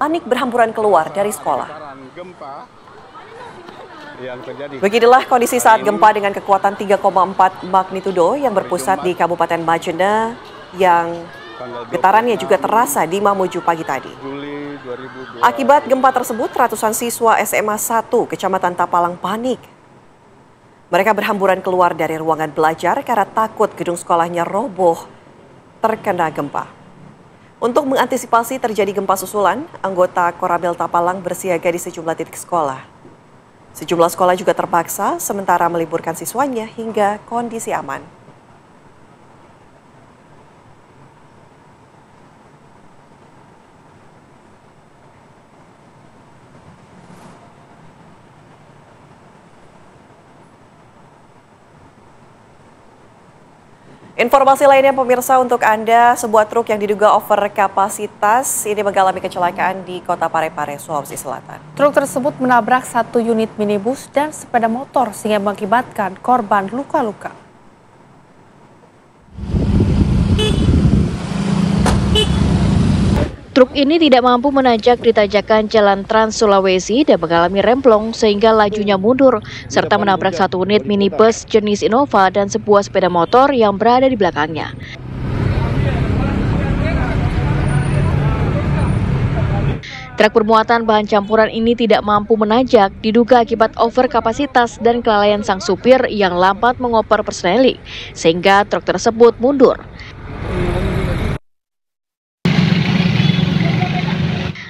panik berhamburan keluar dari sekolah. Beginilah kondisi saat gempa dengan kekuatan 3,4 magnitudo yang berpusat di Kabupaten Majene yang getarannya juga terasa di Mamuju pagi tadi. Akibat gempa tersebut, ratusan siswa SMA 1 Kecamatan Tapalang panik. Mereka berhamburan keluar dari ruangan belajar karena takut gedung sekolahnya roboh terkena gempa. Untuk mengantisipasi terjadi gempa susulan, anggota Korabel Tapalang bersiaga di sejumlah titik sekolah. Sejumlah sekolah juga terpaksa sementara meliburkan siswanya hingga kondisi aman. Informasi lainnya pemirsa untuk Anda, sebuah truk yang diduga over kapasitas ini mengalami kecelakaan di Kota Parepare, Sulawesi Selatan. Truk tersebut menabrak satu unit minibus dan sepeda motor sehingga mengakibatkan korban luka-luka. Truk ini tidak mampu menanjak di tanjakan Jalan Trans Sulawesi dan mengalami remblong sehingga lajunya mundur, serta menabrak satu unit minibus jenis Innova dan sebuah sepeda motor yang berada di belakangnya. Truk bermuatan bahan campuran ini tidak mampu menanjak, diduga akibat over kapasitas dan kelalaian sang supir yang lambat mengoper persneling, sehingga truk tersebut mundur.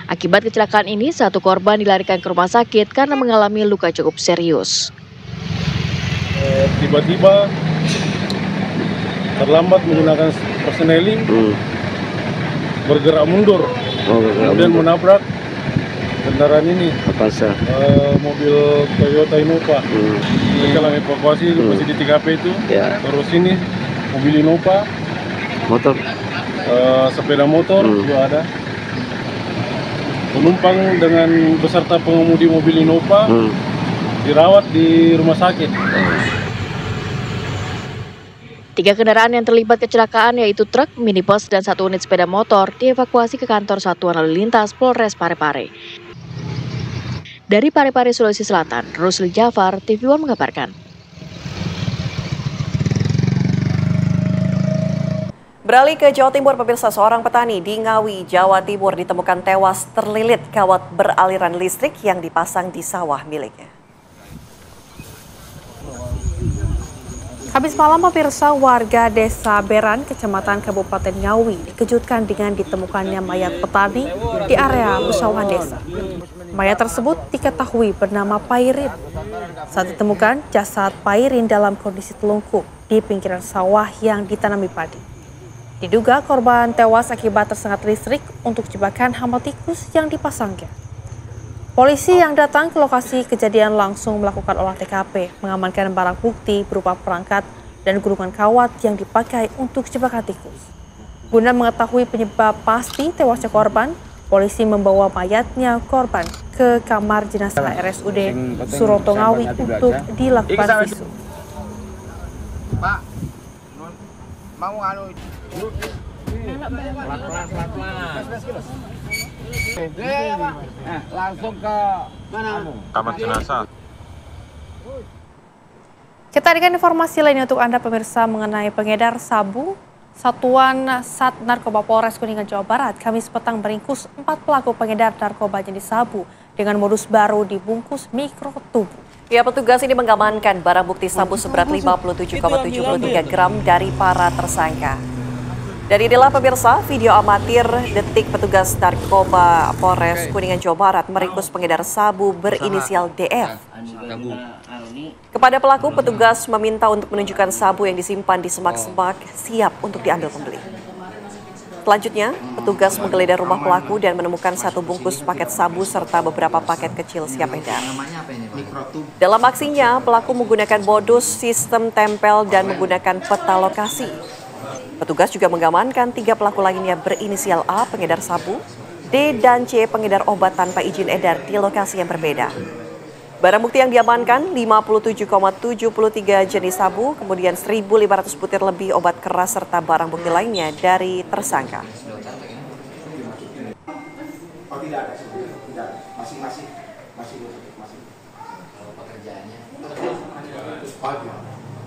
Akibat kecelakaan ini, satu korban dilarikan ke rumah sakit karena mengalami luka cukup serius. Tiba-tiba terlambat menggunakan persneling, bergerak mundur, kemudian menabrak kendaraan ini, mobil Toyota Innova. Mereka lagi evakuasi masih di TKP itu, terus ini mobil Innova, sepeda motor juga ada. Penumpang dengan beserta pengemudi mobil Innova dirawat di rumah sakit. 3 kendaraan yang terlibat kecelakaan yaitu truk, minibus, dan 1 unit sepeda motor dievakuasi ke kantor Satuan Lalu Lintas Polres Parepare. Dari Parepare, Sulawesi Selatan, Rusli Jafar, TV One mengabarkan. Beralih ke Jawa Timur, pemirsa, seorang petani di Ngawi, Jawa Timur ditemukan tewas terlilit kawat beraliran listrik yang dipasang di sawah miliknya. Habis malam, pemirsa, warga Desa Beran, Kecamatan Kabupaten Ngawi dikejutkan dengan ditemukannya mayat petani di area usahawan desa. Mayat tersebut diketahui bernama Pairin. Saat ditemukan, jasad Pairin dalam kondisi telungkup di pinggiran sawah yang ditanami padi. Diduga korban tewas akibat tersengat listrik untuk jebakan hama tikus yang dipasangnya. Polisi yang datang ke lokasi kejadian langsung melakukan olah TKP, mengamankan barang bukti berupa perangkat dan gulungan kawat yang dipakai untuk jebakan tikus. Guna mengetahui penyebab pasti tewasnya korban, polisi membawa mayatnya korban ke kamar jenazah RSUD Suroto Ngawi untuk dilakukan visum. Pak, mau langsung ke mana? Kamar jenazah. Kita hadirkan informasi lainnya untuk Anda pemirsa mengenai pengedar sabu. Satuan Sat Narkoba Polres Kuningan, Jawa Barat, Kamis petang meringkus 4 pelaku pengedar narkoba jenis sabu dengan modus baru dibungkus mikrotubuh. Ya, petugas ini mengamankan barang bukti sabu seberat 57,73 gram dari para tersangka. Dan inilah pemirsa video amatir detik petugas narkoba Polres Kuningan, Jawa Barat meringkus pengedar sabu berinisial DF. Kepada pelaku, petugas meminta untuk menunjukkan sabu yang disimpan di semak-semak siap untuk diambil pembeli. Selanjutnya, petugas menggeledah rumah pelaku dan menemukan 1 bungkus paket sabu serta beberapa paket kecil siap edar. Dalam aksinya, pelaku menggunakan modus sistem tempel dan menggunakan peta lokasi. Petugas juga mengamankan 3 pelaku lainnya berinisial A, pengedar sabu, D dan C, pengedar obat tanpa izin edar di lokasi yang berbeda. Barang bukti yang diamankan 57,73 jenis sabu, kemudian 1.500 butir lebih obat keras serta barang bukti lainnya dari tersangka. Oh tidak ada sebenarnya, tidak. Masih. Pekerjaannya.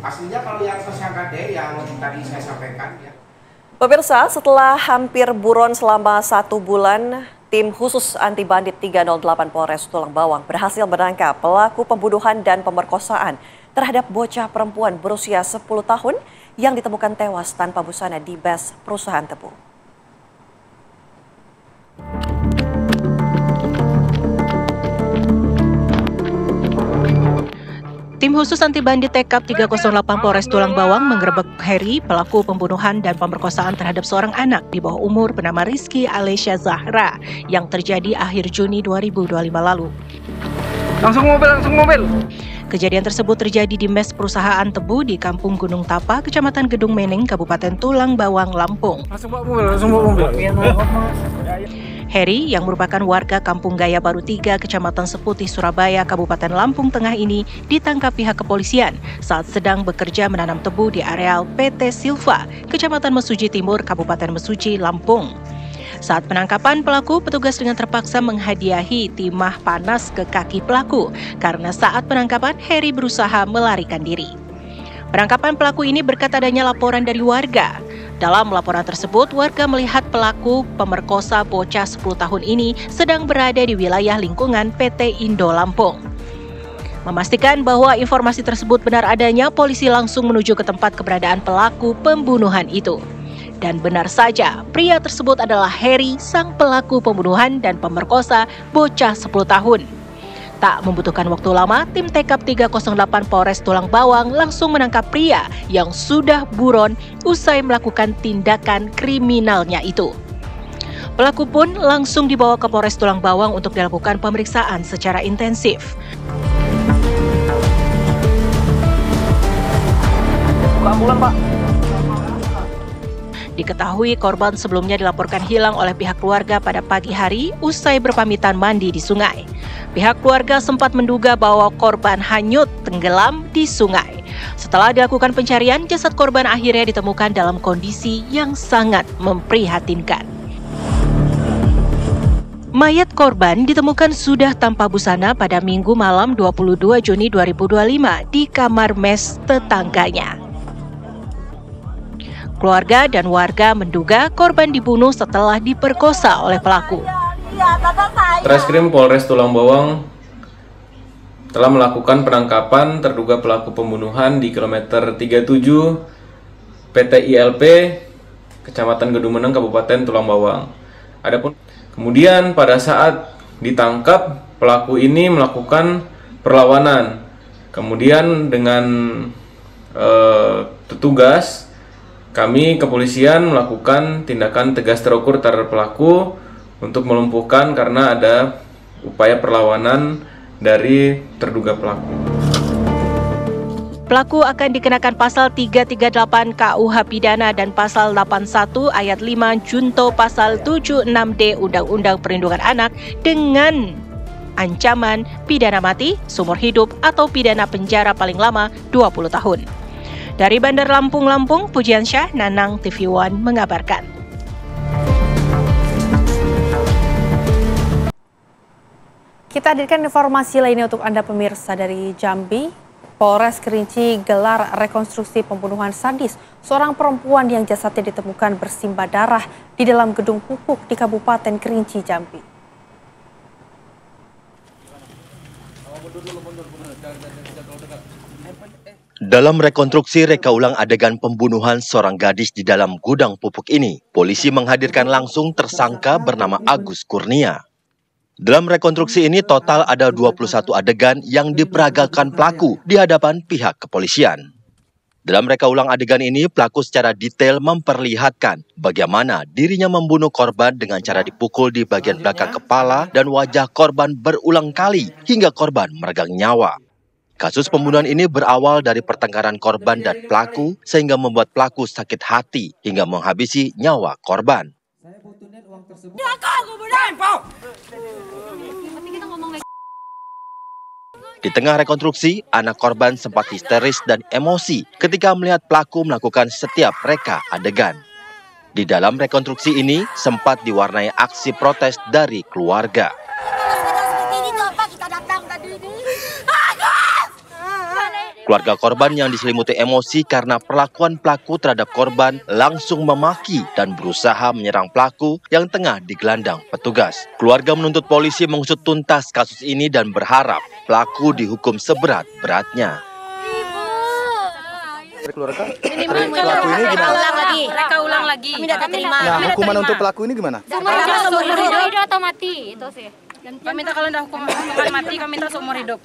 Aslinya kalau yang tersangka D yang tadi saya sampaikan ya. Pemirsa, setelah hampir buron selama 1 bulan, tim khusus anti bandit 308 Polres Tulang Bawang berhasil menangkap pelaku pembunuhan dan pemerkosaan terhadap bocah perempuan berusia 10 tahun yang ditemukan tewas tanpa busana di bes perusahaan tebu. Tim khusus anti bandit TKP 308 Polres Tulang Bawang menggerebek Heri, pelaku pembunuhan dan pemerkosaan terhadap seorang anak di bawah umur bernama Rizky Alesya Zahra yang terjadi akhir Juni 2025 lalu. Langsung mobil. Kejadian tersebut terjadi di mes perusahaan tebu di Kampung Gunung Tapa, Kecamatan Gedung Meneng, Kabupaten Tulang Bawang, Lampung. Langsung bawa mobil. Heri yang merupakan warga Kampung Gaya Baru 3, Kecamatan Seputih, Surabaya, Kabupaten Lampung Tengah ini ditangkap pihak kepolisian saat sedang bekerja menanam tebu di areal PT Silva, Kecamatan Mesuji Timur, Kabupaten Mesuji, Lampung. Saat penangkapan pelaku, petugas dengan terpaksa menghadiahi timah panas ke kaki pelaku karena saat penangkapan Heri berusaha melarikan diri. Penangkapan pelaku ini berkat adanya laporan dari warga. Dalam laporan tersebut, warga melihat pelaku pemerkosa bocah 10 tahun ini sedang berada di wilayah lingkungan PT Indo Lampung. Memastikan bahwa informasi tersebut benar adanya, polisi langsung menuju ke tempat keberadaan pelaku pembunuhan itu. Dan benar saja, pria tersebut adalah Heri, sang pelaku pembunuhan dan pemerkosa bocah 10 tahun. Tak membutuhkan waktu lama, tim TKP 308 Polres Tulang Bawang langsung menangkap pria yang sudah buron usai melakukan tindakan kriminalnya itu. Pelaku pun langsung dibawa ke Polres Tulang Bawang untuk dilakukan pemeriksaan secara intensif. Ambulan, Pak. Diketahui korban sebelumnya dilaporkan hilang oleh pihak keluarga pada pagi hari usai berpamitan mandi di sungai. Pihak keluarga sempat menduga bahwa korban hanyut tenggelam di sungai. Setelah dilakukan pencarian, jasad korban akhirnya ditemukan dalam kondisi yang sangat memprihatinkan. Mayat korban ditemukan sudah tanpa busana pada Minggu malam 22 Juni 2025 di kamar mes tetangganya. Keluarga dan warga menduga korban dibunuh setelah diperkosa oleh pelaku. Treskrim Polres Tulang Bawang telah melakukan penangkapan terduga pelaku pembunuhan di kilometer 37 PT ILP Kecamatan Gedung Meneng, Kabupaten Tulang Bawang. Adapun kemudian pada saat ditangkap, pelaku ini melakukan perlawanan. Kemudian dengan petugas, kami kepolisian melakukan tindakan tegas terukur terhadap pelaku untuk melumpuhkan karena ada upaya perlawanan dari terduga pelaku. Pelaku akan dikenakan pasal 338 KUH Pidana dan pasal 81 ayat 5 junto pasal 76D Undang-Undang Perlindungan Anak dengan ancaman pidana mati, seumur hidup, atau pidana penjara paling lama 20 tahun. Dari Bandar Lampung, Lampung, Pujiansyah, Nanang, TV One mengabarkan. Kita hadirkan informasi lainnya untuk Anda pemirsa dari Jambi. Polres Kerinci gelar rekonstruksi pembunuhan sadis seorang perempuan yang jasadnya ditemukan bersimbah darah di dalam gedung pupuk di Kabupaten Kerinci, Jambi. Dalam rekonstruksi reka ulang adegan pembunuhan seorang gadis di dalam gudang pupuk ini, polisi menghadirkan langsung tersangka bernama Agus Kurnia. Dalam rekonstruksi ini total ada 21 adegan yang diperagakan pelaku di hadapan pihak kepolisian. Dalam reka ulang adegan ini, pelaku secara detail memperlihatkan bagaimana dirinya membunuh korban dengan cara dipukul di bagian belakang kepala dan wajah korban berulang kali hingga korban meregang nyawa. Kasus pembunuhan ini berawal dari pertengkaran korban dan pelaku sehingga membuat pelaku sakit hati hingga menghabisi nyawa korban. Di tengah rekonstruksi, anak korban sempat histeris dan emosi ketika melihat pelaku melakukan setiap reka adegan. Di dalam rekonstruksi ini sempat diwarnai aksi protes dari keluarga. Keluarga korban yang diselimuti emosi karena perlakuan pelaku terhadap korban langsung memaki dan berusaha menyerang pelaku yang tengah digelandang petugas. Keluarga menuntut polisi mengusut tuntas kasus ini dan berharap pelaku dihukum seberat-beratnya. Keluarga, pelaku ini gimana? Mereka ulang lagi. Kami tidak terima. Nah, hukuman untuk pelaku ini gimana? Seumur hidup atau mati, itu sih. Dan kami minta kalau udah hukuman mati, kami minta seumur hidup.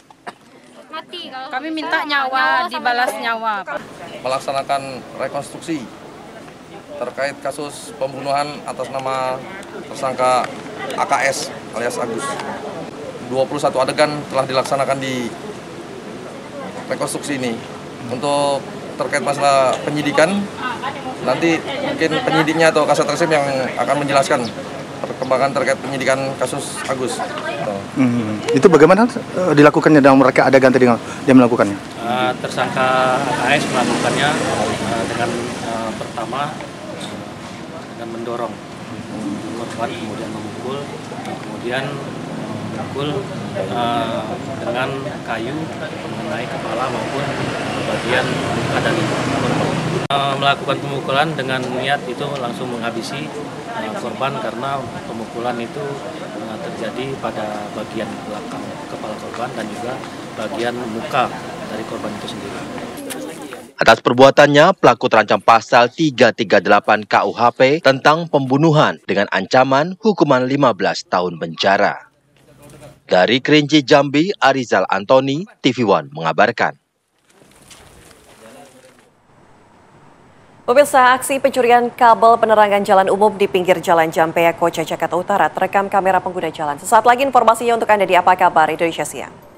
Mati. Kami minta nyawa, dibalas nyawa. Melaksanakan rekonstruksi terkait kasus pembunuhan atas nama tersangka AKS alias Agus. 21 adegan telah dilaksanakan di rekonstruksi ini. Untuk terkait masalah penyidikan, nanti mungkin penyidiknya atau kasat reskrim yang akan menjelaskan perkembangan terkait penyidikan kasus Agus. Itu bagaimana dilakukannya dalam mereka adegan tadi dia melakukannya? Tersangka AKS melakukannya dengan pertama dengan mendorong korban, kemudian memukul, kemudian memukul dengan kayu mengenai kepala maupun bagian muka dari korban. Melakukan pemukulan dengan niat itu langsung menghabisi korban karena pemukulan itu terjadi pada bagian belakang kepala korban dan juga bagian muka dari korban itu sendiri. Atas perbuatannya, pelaku terancam pasal 338 KUHP tentang pembunuhan dengan ancaman hukuman 15 tahun penjara. Dari Kerinci Jambi, Arizal Antoni, TV One mengabarkan. Pemirsa, aksi pencurian kabel penerangan jalan umum di pinggir Jalan Jampea, Koja, Jakarta Utara terekam kamera pengguna jalan. Sesaat lagi informasinya untuk Anda di Apa Kabar Indonesia Siang.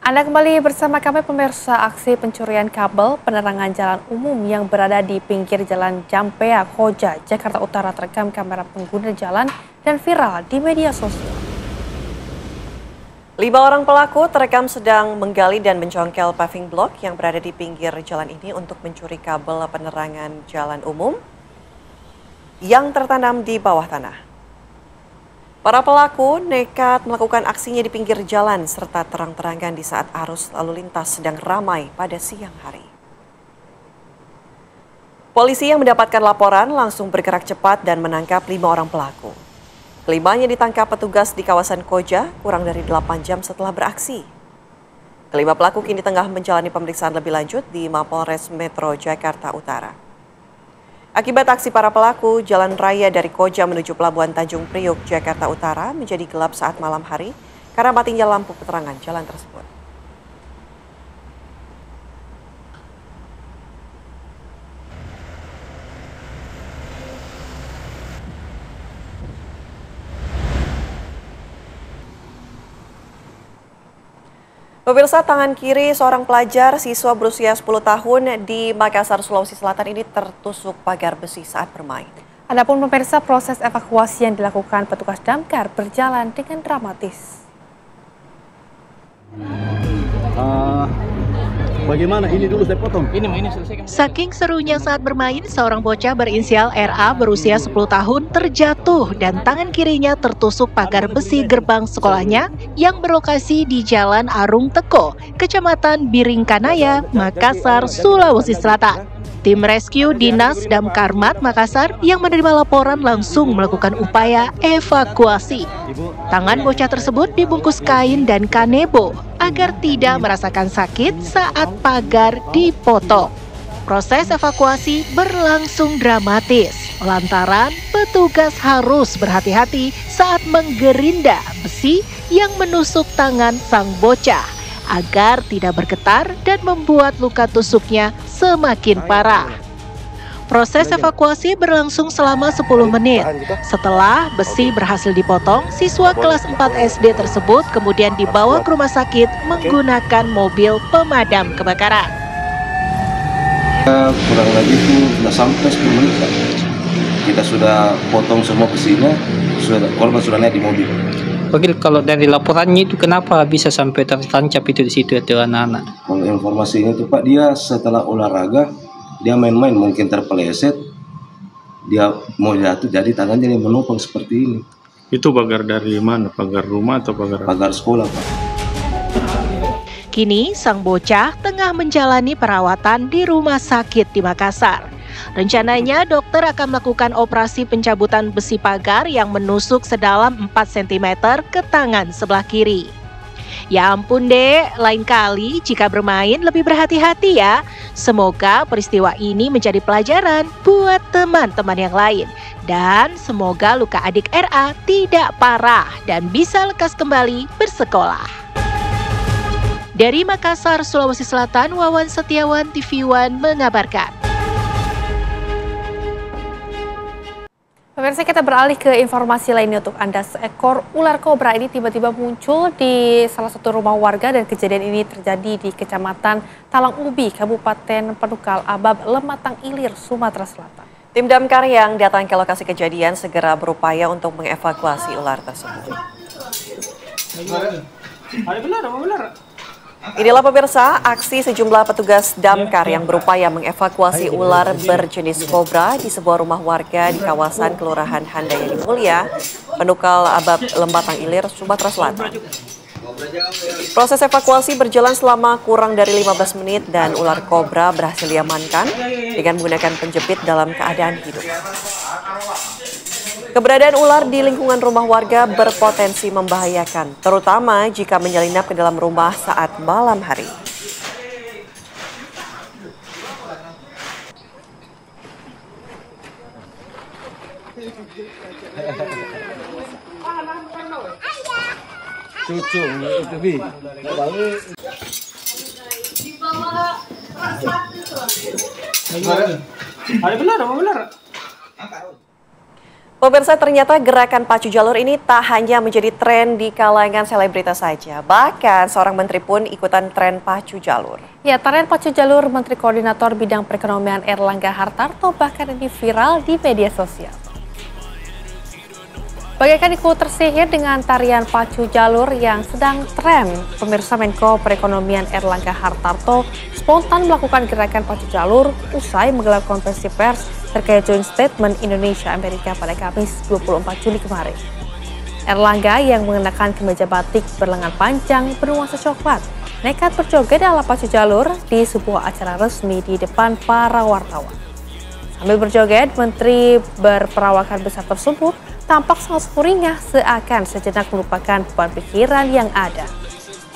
Anda kembali bersama kami pemirsa. Aksi pencurian kabel penerangan jalan umum yang berada di pinggir Jalan Jampea, Koja, Jakarta Utara terekam kamera pengguna jalan dan viral di media sosial. 5 orang pelaku terekam sedang menggali dan mencongkel paving block yang berada di pinggir jalan ini untuk mencuri kabel penerangan jalan umum yang tertanam di bawah tanah. Para pelaku nekat melakukan aksinya di pinggir jalan serta terang-terangan di saat arus lalu lintas sedang ramai pada siang hari. Polisi yang mendapatkan laporan langsung bergerak cepat dan menangkap 5 orang pelaku. Kelimanya ditangkap petugas di kawasan Koja kurang dari 8 jam setelah beraksi. Kelima pelaku kini tengah menjalani pemeriksaan lebih lanjut di Mapolres Metro Jakarta Utara. Akibat aksi para pelaku, jalan raya dari Koja menuju Pelabuhan Tanjung Priok, Jakarta Utara menjadi gelap saat malam hari karena matinya lampu penerangan jalan tersebut. Pemirsa, tangan kiri seorang pelajar siswa berusia 10 tahun di Makassar, Sulawesi Selatan ini tertusuk pagar besi saat bermain. Adapun pemirsa, proses evakuasi yang dilakukan petugas damkar berjalan dengan dramatis. Bagaimana? Ini dulu saya potong. Ini selesai. Saking serunya saat bermain, seorang bocah berinisial RA berusia 10 tahun terjatuh dan tangan kirinya tertusuk pagar besi gerbang sekolahnya yang berlokasi di Jalan Arung Teko, Kecamatan Biringkanaya, Makassar, Sulawesi Selatan. Tim rescue Dinas Damkarmat Makassar yang menerima laporan langsung melakukan upaya evakuasi. Tangan bocah tersebut dibungkus kain dan kanebo agar tidak merasakan sakit saat pagar dipotong. Proses evakuasi berlangsung dramatis lantaran petugas harus berhati-hati saat menggerinda besi yang menusuk tangan sang bocah agar tidak bergetar dan membuat luka tusuknya semakin parah. Proses evakuasi berlangsung selama 10 menit. Setelah besi berhasil dipotong, siswa kelas 4 SD tersebut kemudian dibawa ke rumah sakit menggunakan mobil pemadam kebakaran. Kurang lebih itu sudah sampai 10 menit. Kita sudah potong semua besinya, korban sudah naik di mobil. Oke, kalau dari laporannya itu kenapa bisa sampai tertancap itu di situ itu anak-anak? Kalau informasinya itu Pak, dia setelah olahraga, dia main-main mungkin terpeleset, dia mau jatuh jadi tangannya yang menopang seperti ini. Itu pagar dari mana? Pagar rumah atau pagar? Pagar sekolah Pak. Kini sang bocah tengah menjalani perawatan di rumah sakit di Makassar. Rencananya dokter akan melakukan operasi pencabutan besi pagar yang menusuk sedalam 4 cm ke tangan sebelah kiri. Ya ampun dek, lain kali jika bermain lebih berhati-hati ya. Semoga peristiwa ini menjadi pelajaran buat teman-teman yang lain. Dan semoga luka adik RA tidak parah dan bisa lekas kembali bersekolah. Dari Makassar, Sulawesi Selatan, Wawan Setiawan, TV One mengabarkan. Pemirsa, kita beralih ke informasi lainnya untuk Anda. Seekor ular kobra ini tiba-tiba muncul di salah satu rumah warga dan kejadian ini terjadi di Kecamatan Talang Ubi, Kabupaten Penukal Abab, Lematang Ilir, Sumatera Selatan. Tim damkar yang datang ke lokasi kejadian segera berupaya untuk mengevakuasi ular tersebut. Inilah pemirsa, aksi sejumlah petugas damkar yang berupaya mengevakuasi ular berjenis kobra di sebuah rumah warga di kawasan Kelurahan Handayani Mulia, Penukal Abab, Lematang Ilir, Sumatera Selatan. Proses evakuasi berjalan selama kurang dari 15 menit dan ular kobra berhasil diamankan dengan menggunakan penjepit dalam keadaan hidup. Keberadaan ular di lingkungan rumah warga berpotensi membahayakan, terutama jika menyelinap ke dalam rumah saat malam hari. Cucu itu bi. Ada benar, apa benar? Pemirsa, ternyata gerakan pacu jalur ini tak hanya menjadi tren di kalangan selebritas saja. Bahkan seorang menteri pun ikutan tren pacu jalur. Ya, tren pacu jalur Menteri Koordinator Bidang Perekonomian Erlangga Hartarto bahkan ini viral di media sosial. Bagaikan ikut tersihir dengan tarian pacu jalur yang sedang tren, pemirsa Menko Perekonomian Erlangga Hartarto spontan melakukan gerakan pacu jalur usai menggelar konferensi pers terkait Joint Statement Indonesia-Amerika pada Kamis 24 Juli kemarin. Erlangga yang mengenakan kemeja batik berlengan panjang bernuansa coklat nekat berjoget ala pacu jalur di sebuah acara resmi di depan para wartawan. Sambil berjoget, Menteri berperawakan besar tersebut tampak sangat sumringah seakan sejenak melupakan beban pikiran yang ada.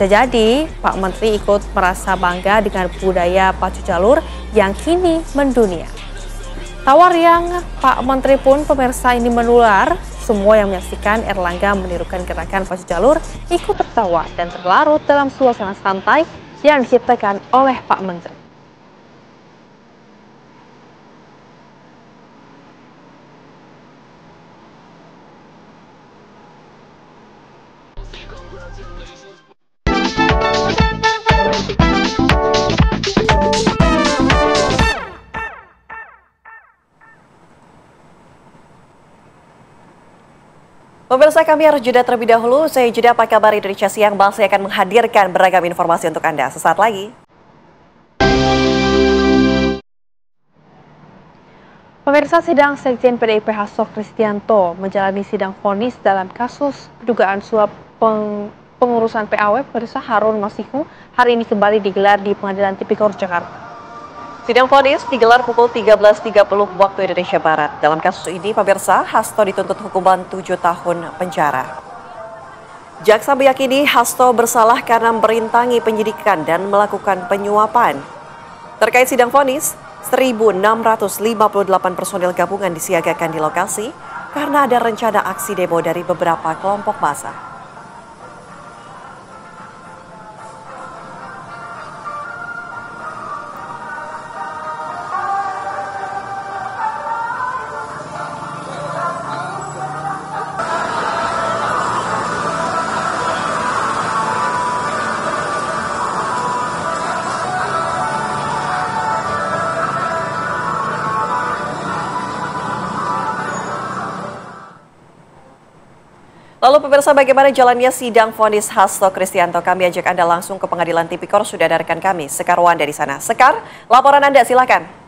Jadi, Pak Menteri ikut merasa bangga dengan budaya pacu jalur yang kini mendunia. Tawar yang Pak Menteri pun pemirsa ini menular, semua yang menyaksikan Erlangga menirukan gerakan pacu jalur ikut tertawa dan terlarut dalam suasana santai yang diciptakan oleh Pak Menteri. Pemirsa, kami harus jeda terlebih dahulu. Saya jeda Apa Kabar Indonesia Siang, saya akan menghadirkan beragam informasi untuk Anda sesaat lagi. Pemirsa, sidang Sekjen PDIP Hasto Kristianto menjalani sidang vonis dalam kasus dugaan suap pengurusan PAW pemirsa Harun Masihu hari ini kembali digelar di Pengadilan Tipikor Jakarta. Sidang vonis digelar pukul 13.30 waktu Indonesia Barat. Dalam kasus ini, pemirsa, Hasto dituntut hukuman 7 tahun penjara. Jaksa meyakini Hasto bersalah karena merintangi penyidikan dan melakukan penyuapan. Terkait sidang vonis, 1.658 personil gabungan disiagakan di lokasi karena ada rencana aksi demo dari beberapa kelompok massa. Lalu pemirsa, bagaimana jalannya sidang vonis Hasto Kristianto? Kami ajak Anda langsung ke Pengadilan Tipikor, sudah ada rekan kami, Sekar Wanda di sana. Sekar, laporan Anda silakan.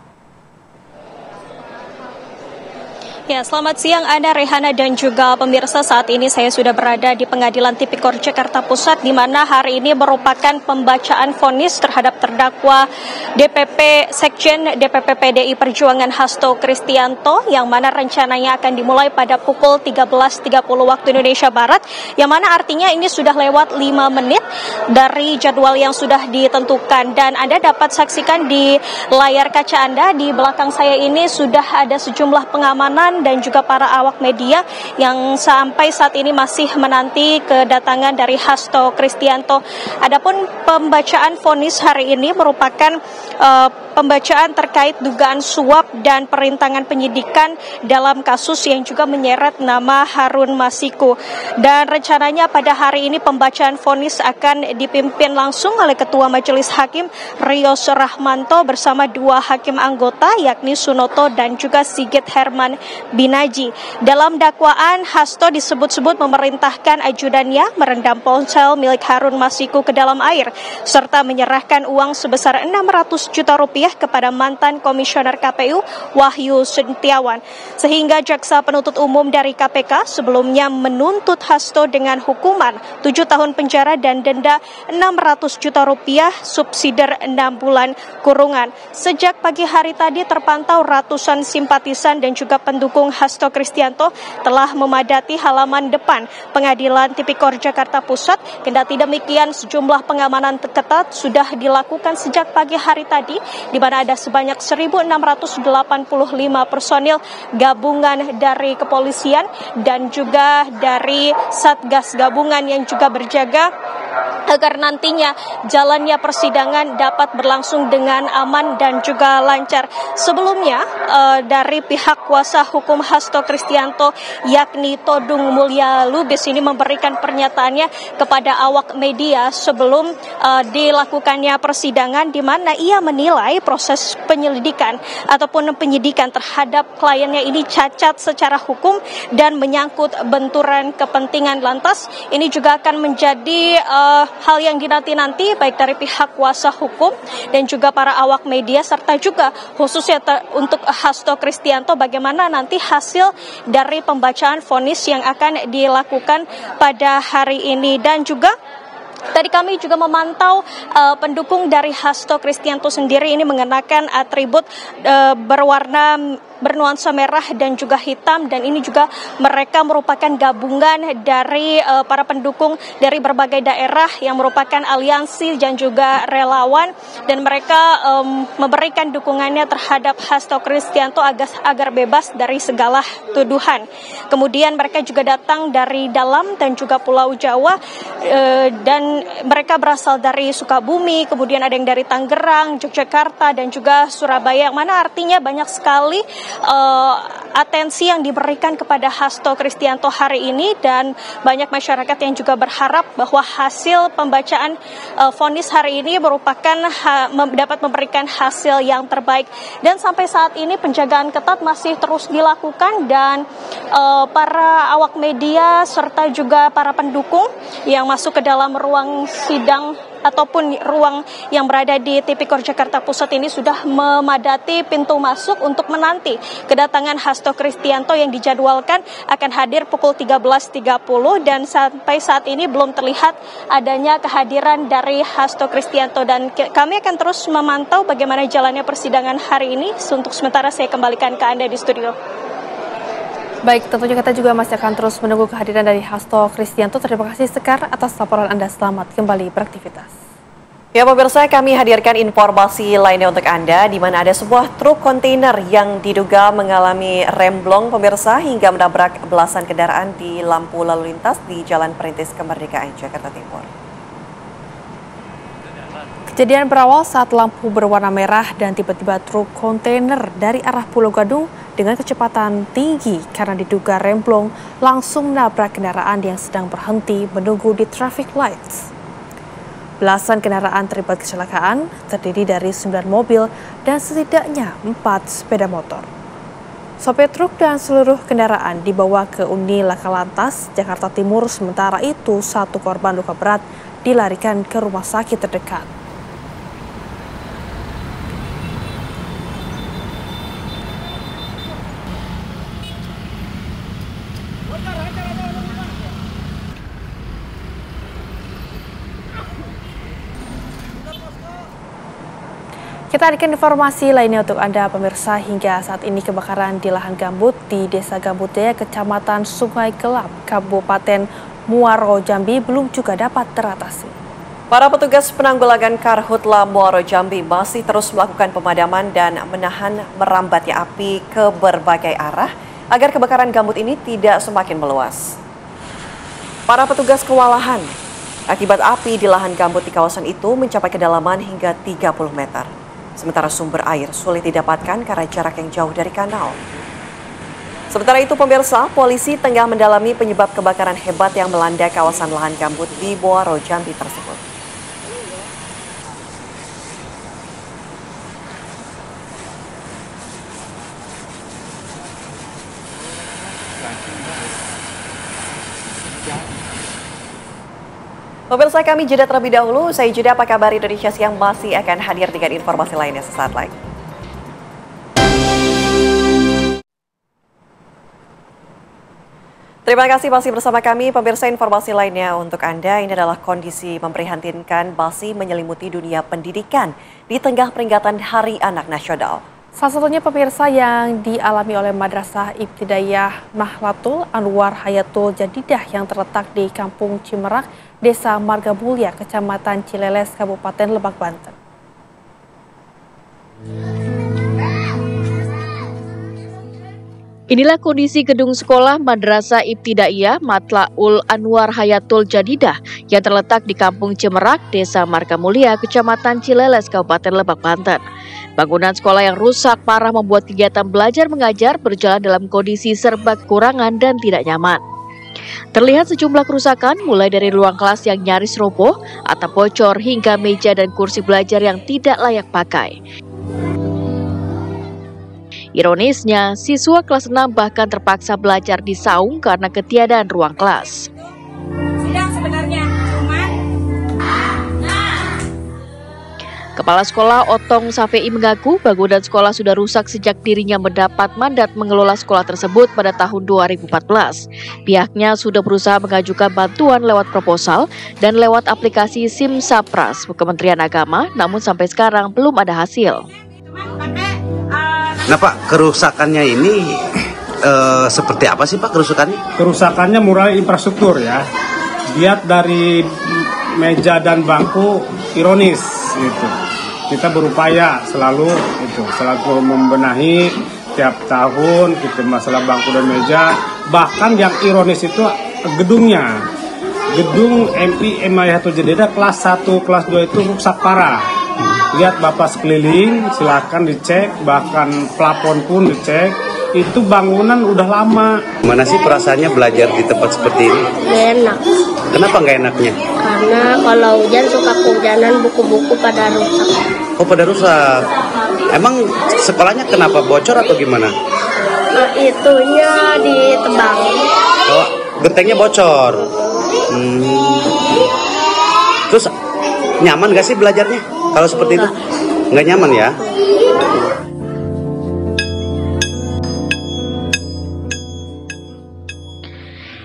Ya, selamat siang Anda, Rehana, dan juga pemirsa. Saat ini saya sudah berada di Pengadilan Tipikor Jakarta Pusat, di mana hari ini merupakan pembacaan vonis terhadap terdakwa DPP Sekjen DPP PDI Perjuangan Hasto Kristianto, yang mana rencananya akan dimulai pada pukul 13.30 waktu Indonesia Barat, yang mana artinya ini sudah lewat 5 menit dari jadwal yang sudah ditentukan. Dan Anda dapat saksikan di layar kaca Anda, di belakang saya ini sudah ada sejumlah pengamanan dan juga para awak media yang sampai saat ini masih menanti kedatangan dari Hasto Kristianto. Adapun pembacaan vonis hari ini merupakan pembacaan terkait dugaan suap dan perintangan penyidikan dalam kasus yang juga menyeret nama Harun Masiku. Dan rencananya pada hari ini pembacaan vonis akan dipimpin langsung oleh Ketua Majelis Hakim Rios Rahmanto bersama 2 hakim anggota, yakni Sunoto dan juga Sigit Herman Binaji. Dalam dakwaan, Hasto disebut-sebut memerintahkan ajudannya merendam ponsel milik Harun Masiku ke dalam air, serta menyerahkan uang sebesar 600 juta rupiah kepada mantan Komisioner KPU Wahyu Setiawan. Sehingga Jaksa Penuntut Umum dari KPK sebelumnya menuntut Hasto dengan hukuman 7 tahun penjara dan denda 600 juta rupiah subsidiar 6 bulan kurungan. Sejak pagi hari tadi terpantau ratusan simpatisan dan juga pendukung Hasto Kristianto telah memadati halaman depan Pengadilan Tipikor Jakarta Pusat. Kendati demikian, sejumlah pengamanan ketat sudah dilakukan sejak pagi hari tadi, di mana ada sebanyak 1.685 personil gabungan dari kepolisian dan juga dari Satgas Gabungan yang juga berjaga agar nantinya jalannya persidangan dapat berlangsung dengan aman dan juga lancar. Sebelumnya, dari pihak kuasa hukum Hasto Kristianto, yakni Todung Mulya Lubis, ini memberikan pernyataannya kepada awak media sebelum dilakukannya persidangan, di mana ia menilai proses penyelidikan ataupun penyidikan terhadap kliennya ini cacat secara hukum dan menyangkut benturan kepentingan. Lantas ini juga akan menjadi hal yang dinanti-nanti baik dari pihak kuasa hukum dan juga para awak media, serta juga khususnya untuk Hasto Kristianto bagaimana nanti hasil dari pembacaan vonis yang akan dilakukan pada hari ini. Dan juga tadi kami juga memantau pendukung dari Hasto Kristianto sendiri ini mengenakan atribut bernuansa merah dan juga hitam, dan ini juga mereka merupakan gabungan dari para pendukung dari berbagai daerah yang merupakan aliansi dan juga relawan, dan mereka memberikan dukungannya terhadap Hasto Kristianto agar bebas dari segala tuduhan. Kemudian mereka juga datang dari dalam dan juga Pulau Jawa, dan mereka berasal dari Sukabumi, kemudian ada yang dari Tangerang, Yogyakarta, dan juga Surabaya, yang mana artinya banyak sekali atensi yang diberikan kepada Hasto Kristianto hari ini, dan banyak masyarakat yang juga berharap bahwa hasil pembacaan vonis hari ini dapat memberikan hasil yang terbaik. Dan sampai saat ini penjagaan ketat masih terus dilakukan, dan para awak media serta juga para pendukung yang masuk ke dalam ruang sidang ataupun ruang yang berada di Tipikor Jakarta Pusat ini sudah memadati pintu masuk untuk menanti kedatangan Hasto Kristianto yang dijadwalkan akan hadir pukul 13.30, dan sampai saat ini belum terlihat adanya kehadiran dari Hasto Kristianto, dan kami akan terus memantau bagaimana jalannya persidangan hari ini. Untuk sementara saya kembalikan ke Anda di studio. Baik, tentunya kita juga masih akan terus menunggu kehadiran dari Hasto Kristianto. Terima kasih Sekar atas laporan Anda. Selamat kembali beraktivitas. Ya pemirsa, kami hadirkan informasi lainnya untuk Anda, di mana ada sebuah truk kontainer yang diduga mengalami remblong pemirsa hingga menabrak belasan kendaraan di lampu lalu lintas di Jalan Perintis Kemerdekaan, Jakarta Timur. Kejadian berawal saat lampu berwarna merah dan tiba-tiba truk kontainer dari arah Pulau Gadung dengan kecepatan tinggi karena diduga remblong langsung menabrak kendaraan yang sedang berhenti menunggu di traffic lights. Belasan kendaraan terlibat kecelakaan, terdiri dari 9 mobil dan setidaknya 4 sepeda motor. Sopir truk dan seluruh kendaraan dibawa ke Uni Laka Lantas, Jakarta Timur. Sementara itu, satu korban luka berat dilarikan ke rumah sakit terdekat. Kita hadirkan informasi lainnya untuk Anda pemirsa. Hingga saat ini kebakaran di lahan gambut di Desa Gambut Jaya, Kecamatan Sungai Kelap, Kabupaten Muaro Jambi belum juga dapat teratasi. Para petugas penanggulangan Karhutla Muaro Jambi masih terus melakukan pemadaman dan menahan merambatnya api ke berbagai arah agar kebakaran gambut ini tidak semakin meluas. Para petugas kewalahan akibat api di lahan gambut di kawasan itu mencapai kedalaman hingga 30 meter. Sementara sumber air sulit didapatkan karena jarak yang jauh dari kanal. Sementara itu pemirsa, polisi tengah mendalami penyebab kebakaran hebat yang melanda kawasan lahan gambut di Muaro Jambi tersebut. Pemirsa, kami jeda terlebih dahulu. Saya jeda, apa kabar Indonesia Siang masih akan hadir dengan informasi lainnya sesaat lagi. Terima kasih masih bersama kami. Pemirsa, informasi lainnya untuk Anda, ini adalah kondisi memprihatinkan masih menyelimuti dunia pendidikan di tengah peringatan Hari Anak Nasional. Salah satunya pemirsa yang dialami oleh Madrasah Ibtidaiyah Nahlatul Anwar Hayatul Jadidah yang terletak di Kampung Cimerak, Desa Marga Mulia, Kecamatan Cileles, Kabupaten Lebak, Banten. Inilah kondisi gedung sekolah Madrasah Ibtidaiyah Matlaul Anwar Hayatul Jadidah yang terletak di Kampung Cimerak, Desa Marga Mulia, Kecamatan Cileles, Kabupaten Lebak, Banten. Bangunan sekolah yang rusak parah membuat kegiatan belajar mengajar berjalan dalam kondisi serba kekurangan dan tidak nyaman. Terlihat sejumlah kerusakan mulai dari ruang kelas yang nyaris roboh, atap bocor hingga meja dan kursi belajar yang tidak layak pakai. Ironisnya, siswa kelas 6 bahkan terpaksa belajar di saung karena ketiadaan ruang kelas. Kepala Sekolah Otong Safei mengaku bangunan sekolah sudah rusak sejak dirinya mendapat mandat mengelola sekolah tersebut pada tahun 2014. Pihaknya sudah berusaha mengajukan bantuan lewat proposal dan lewat aplikasi SIM Sapras Kementerian Agama, namun sampai sekarang belum ada hasil. Nah Pak, kerusakannya ini seperti apa sih Pak kerusakannya? Kerusakannya mulai infrastruktur ya. Lihat dari meja dan bangku ironis gitu. Kita berupaya selalu membenahi tiap tahun kita masalah bangku dan meja. Bahkan yang ironis itu gedungnya. Gedung MI Hayatul Jadidah kelas 1, kelas 2 itu rusak parah. Lihat Bapak sekeliling, silakan dicek, bahkan plafon pun dicek. Itu bangunan udah lama. Mana sih perasaannya belajar di tempat seperti ini? Gak enak. Kenapa nggak enaknya? Karena kalau hujan suka kehujanan, buku-buku pada rusak. Oh pada rusak. Emang sekolahnya kenapa, bocor atau gimana? Itunya ditebang. Oh gentengnya bocor. Terus nyaman gak sih belajarnya kalau seperti itu? Nggak nyaman ya?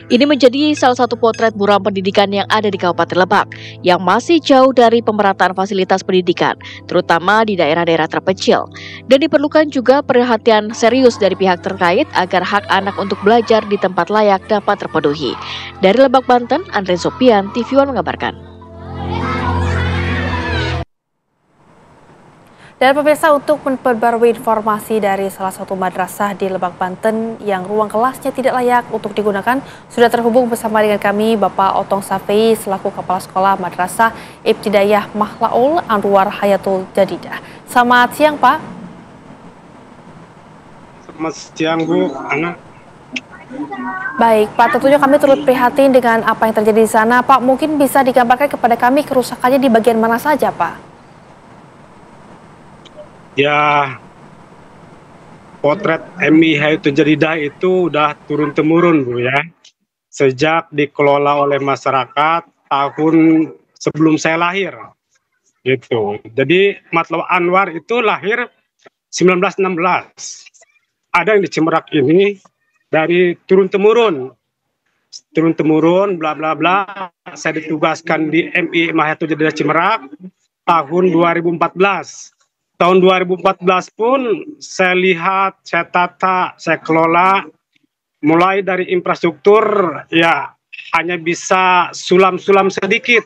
Ini menjadi salah satu potret buram pendidikan yang ada di Kabupaten Lebak, yang masih jauh dari pemerataan fasilitas pendidikan, terutama di daerah-daerah terpencil. Dan diperlukan juga perhatian serius dari pihak terkait agar hak anak untuk belajar di tempat layak dapat terpenuhi. Dari Lebak, Banten, Andre Sopian, TV One mengabarkan. Dan pemirsa, untuk memperbarui informasi dari salah satu madrasah di Lebak, Banten yang ruang kelasnya tidak layak untuk digunakan, sudah terhubung bersama dengan kami Bapak Otong Safei selaku Kepala Sekolah Madrasah Ibtidaiyah Matlaul Anwar Hayatul Jadidah. Selamat siang Pak. Selamat siang Bu, Ana. Baik Pak, tentunya kami turut prihatin dengan apa yang terjadi di sana. Pak, mungkin bisa digambarkan kepada kami kerusakannya di bagian mana saja Pak? Ya, potret MI Hayatul Jadidah itu udah turun-temurun Bu ya. Sejak dikelola oleh masyarakat tahun sebelum saya lahir. Gitu. Jadi Matlaw Anwar itu lahir 1916. Ada yang di Cimerak ini dari turun-temurun bla bla bla. Saya ditugaskan di MI Hayatul Jadidah Cimerak tahun 2014. Tahun 2014 pun saya lihat, saya tata, saya kelola, mulai dari infrastruktur ya hanya bisa sulam-sulam sedikit.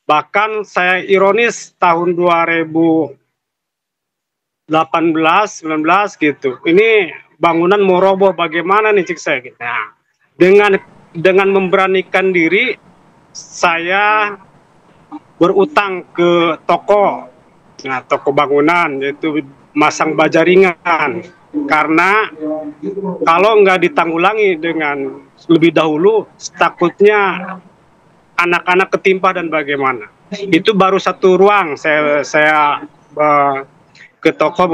Bahkan saya ironis tahun 2018, 19 gitu. Ini bangunan mau roboh, bagaimana nih cik saya? Nah, dengan memberanikan diri, saya berutang ke toko. Nah, toko bangunan yaitu masang baja ringan, karena kalau nggak ditanggulangi dengan lebih dahulu, takutnya anak-anak ketimpa dan bagaimana. Itu baru satu ruang saya ke toko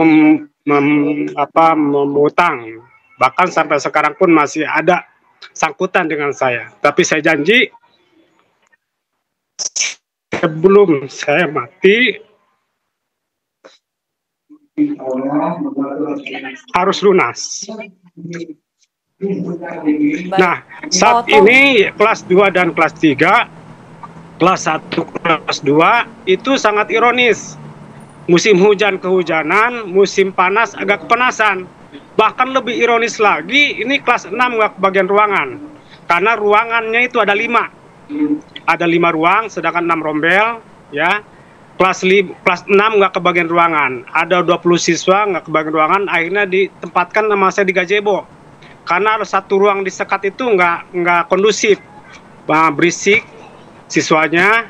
memutang, bahkan sampai sekarang pun masih ada sangkutan dengan saya. Tapi saya janji sebelum saya mati harus lunas. Nah, saat ini kelas 2 dan kelas 3, kelas 1, kelas 2 itu sangat ironis. Musim hujan kehujanan, musim panas agak kepanasan. Bahkan lebih ironis lagi, ini kelas 6 nggak kebagian ruangan. Karena ruangannya itu ada 5. Ada 5 ruang, sedangkan 6 rombel, ya. Kelas 6 nggak kebagian ruangan, ada 20 siswa nggak kebagian ruangan, akhirnya ditempatkan nama saya di gazebo. Karena satu ruang disekat itu nggak kondusif, berisik siswanya.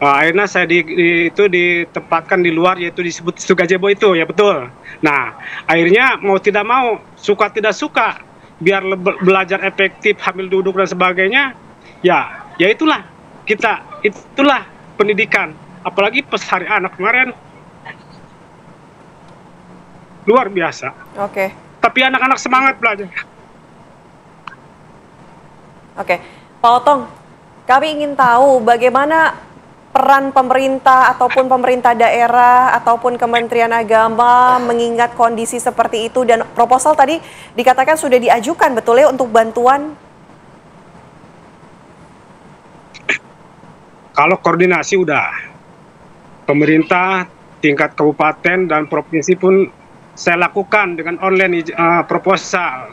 Akhirnya saya itu ditempatkan di luar, yaitu disebut gazebo itu, ya betul. Nah, akhirnya mau tidak mau, suka tidak suka, biar belajar efektif, hamil duduk dan sebagainya, ya itulah itulah pendidikan. Apalagi pas hari anak kemarin luar biasa. Oke. Tapi anak-anak semangat belajar. Oke, Pak Otong, kami ingin tahu bagaimana peran pemerintah ataupun pemerintah daerah ataupun Kementerian Agama mengingat kondisi seperti itu, dan proposal tadi dikatakan sudah diajukan, betul ya, untuk bantuan? Kalau koordinasi udah. Pemerintah tingkat kabupaten dan provinsi pun saya lakukan dengan online proposal.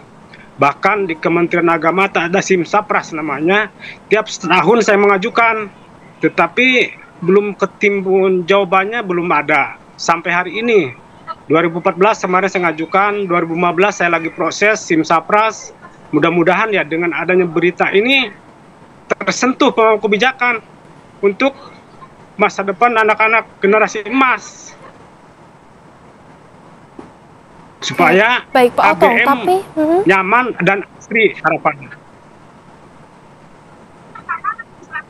Bahkan di Kementerian Agama tak ada Simsapras namanya. Tiap tahun saya mengajukan, tetapi belum ketimbun jawabannya, belum ada sampai hari ini. 2014 kemarin saya ngajukan, 2015 saya lagi proses Simsapras. Mudah-mudahan ya dengan adanya berita ini tersentuh kebijakan untuk masa depan anak-anak generasi emas, supaya Baik, Pak Otong, ABM nyaman dan asri harapannya.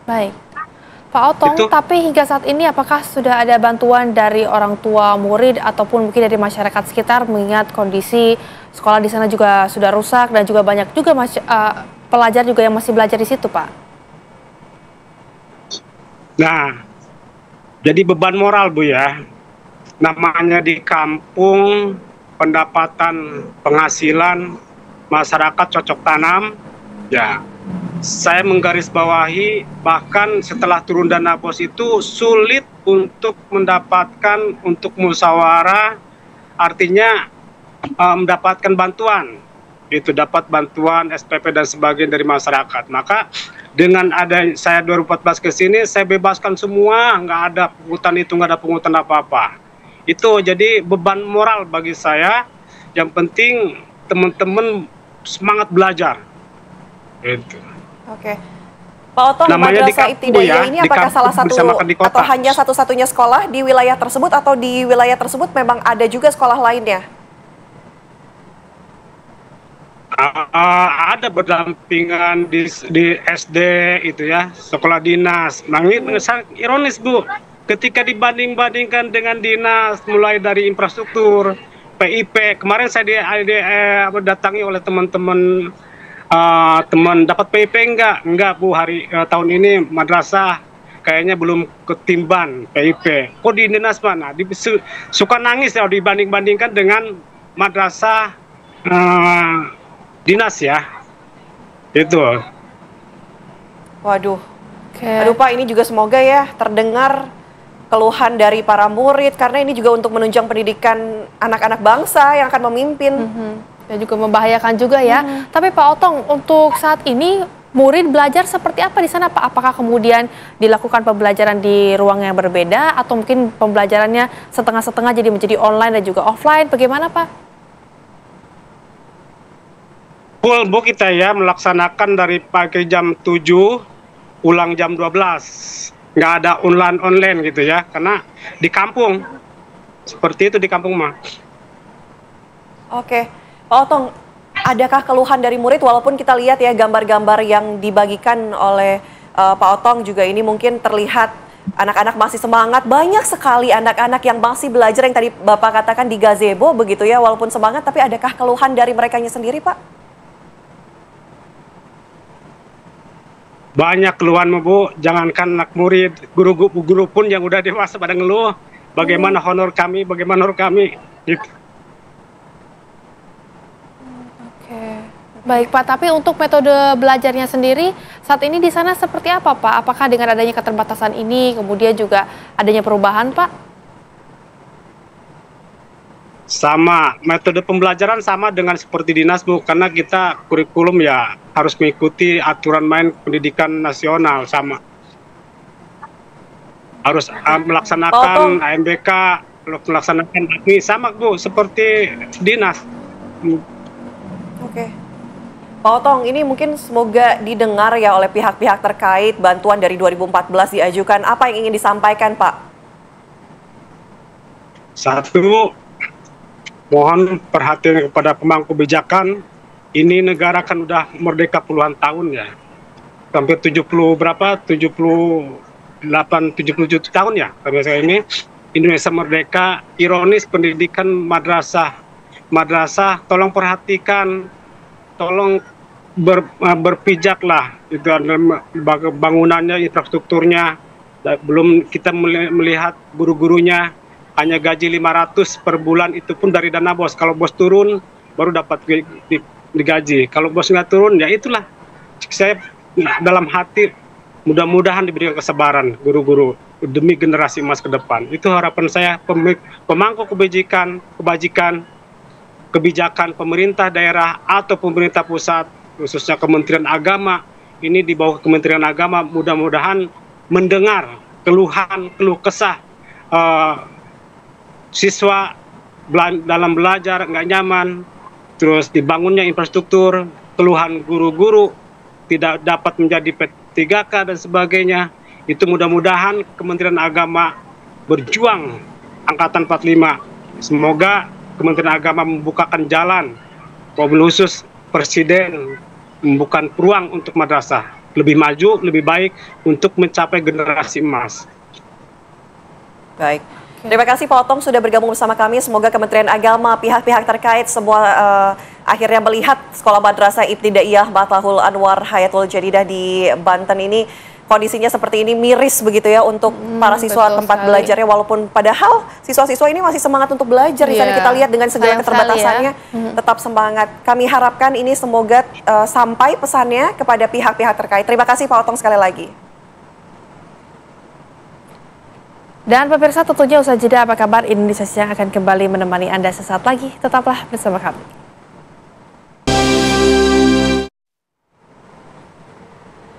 Baik, Pak Otong, tapi hingga saat ini apakah sudah ada bantuan dari orang tua murid ataupun mungkin dari masyarakat sekitar, mengingat kondisi sekolah di sana juga sudah rusak dan juga banyak juga pelajar juga yang masih belajar di situ, Pak? Nah, jadi beban moral Bu ya, namanya di kampung, pendapatan penghasilan masyarakat cocok tanam, ya saya menggarisbawahi bahkan setelah turun dana BOS itu sulit untuk mendapatkan untuk musyawarah, artinya mendapatkan bantuan, itu dapat bantuan SPP dan sebagainya dari masyarakat. Maka dengan ada saya 2014 ke sini, saya bebaskan semua, nggak ada pungutan itu, nggak ada pungutan apa-apa. Itu jadi beban moral bagi saya. Yang penting teman-teman semangat belajar. Itu. Oke. Pak Otong, namanya Madrasah Ibtidaiyah ini apakah salah satu atau hanya satu-satunya sekolah di wilayah tersebut, atau di wilayah tersebut memang ada juga sekolah lainnya? Ada berdampingan di SD itu ya, sekolah dinas. Nah, ini sangat ironis Bu, ketika dibanding-bandingkan dengan dinas, mulai dari infrastruktur, PIP. Kemarin saya datangi oleh teman-teman teman dapat PIP enggak Bu, tahun ini madrasah kayaknya belum ketimbang PIP. Kok di dinas mana? Suka nangis ya dibanding-bandingkan dengan madrasah dinas ya. Itu. Waduh. Aduh Pak, ini juga semoga ya terdengar keluhan dari para murid, karena ini juga untuk menunjang pendidikan anak-anak bangsa yang akan memimpin. Dan juga membahayakan juga ya. Tapi Pak Otong, untuk saat ini murid belajar seperti apa di sana Pak? Apakah kemudian dilakukan pembelajaran di ruang yang berbeda, atau mungkin pembelajarannya setengah-setengah jadi menjadi online dan juga offline? Bagaimana Pak? Full Bu kita ya melaksanakan dari pagi jam 7, pulang jam 12. Nggak ada online gitu ya, karena di kampung seperti itu di kampung mah. Oke, Pak Otong, adakah keluhan dari murid walaupun kita lihat ya gambar-gambar yang dibagikan oleh Pak Otong juga ini mungkin terlihat anak-anak masih semangat, banyak sekali anak-anak yang masih belajar yang tadi Bapak katakan di gazebo begitu ya, walaupun semangat, tapi adakah keluhan dari merekanya sendiri Pak? Banyak keluhan Bu, jangankan anak murid, guru pun yang udah dewasa pada ngeluh bagaimana honor kami, gitu. Oke. Baik Pak, tapi untuk metode belajarnya sendiri saat ini di sana seperti apa Pak? Apakah dengan adanya keterbatasan ini kemudian juga adanya perubahan Pak? Sama, metode pembelajaran sama dengan seperti dinas Bu, karena kita kurikulum ya harus mengikuti aturan main pendidikan nasional sama. Harus melaksanakan AMBK, melaksanakan API sama Bu, seperti dinas. Oke. Pak Otong, ini mungkin semoga didengar ya oleh pihak-pihak terkait, bantuan dari 2014 diajukan. Apa yang ingin disampaikan Pak? Satu, mohon perhatian kepada pemangku kebijakan. Ini negara kan udah merdeka puluhan tahun ya. Hampir 77 tahun ya. Sampai saya ini Indonesia merdeka. Ironis pendidikan madrasah tolong perhatikan, tolong berpijaklah itu adalah bangunannya, infrastrukturnya. Belum kita melihat guru-gurunya hanya gaji 500 per bulan, itu pun dari dana bos. Kalau bos turun baru dapat digaji. Kalau bos nggak turun ya itulah. Saya dalam hati mudah-mudahan diberikan kesabaran guru-guru demi generasi emas ke depan. Itu harapan saya. Pemangku kebijakan pemerintah daerah atau pemerintah pusat, khususnya Kementerian Agama, ini di bawah Kementerian Agama, mudah-mudahan mendengar keluh kesah siswa dalam belajar nggak nyaman, terus dibangunnya infrastruktur, keluhan guru-guru tidak dapat menjadi P3K dan sebagainya. Itu mudah-mudahan Kementerian Agama berjuang, Angkatan 45. Semoga Kementerian Agama membukakan jalan, wabil khusus Presiden membuka peluang untuk madrasah lebih maju, lebih baik untuk mencapai generasi emas. Baik. Terima kasih Pak Otong sudah bergabung bersama kami. Semoga Kementerian Agama, pihak-pihak terkait semua akhirnya melihat Sekolah Madrasah Ibtidaiyah Bahtahul Anwar Hayatul Jadidah di Banten ini kondisinya seperti ini, miris begitu ya untuk para siswa tempat belajarnya, walaupun padahal siswa-siswa ini masih semangat untuk belajar. Di sana kita lihat dengan segala keterbatasannya tetap semangat. Kami harapkan ini semoga sampai pesannya kepada pihak-pihak terkait. Terima kasih Pak Otong sekali lagi. Dan pemirsa, tentunya usai jeda Apa Kabar Indonesia Siang akan kembali menemani Anda sesaat lagi. Tetaplah bersama kami.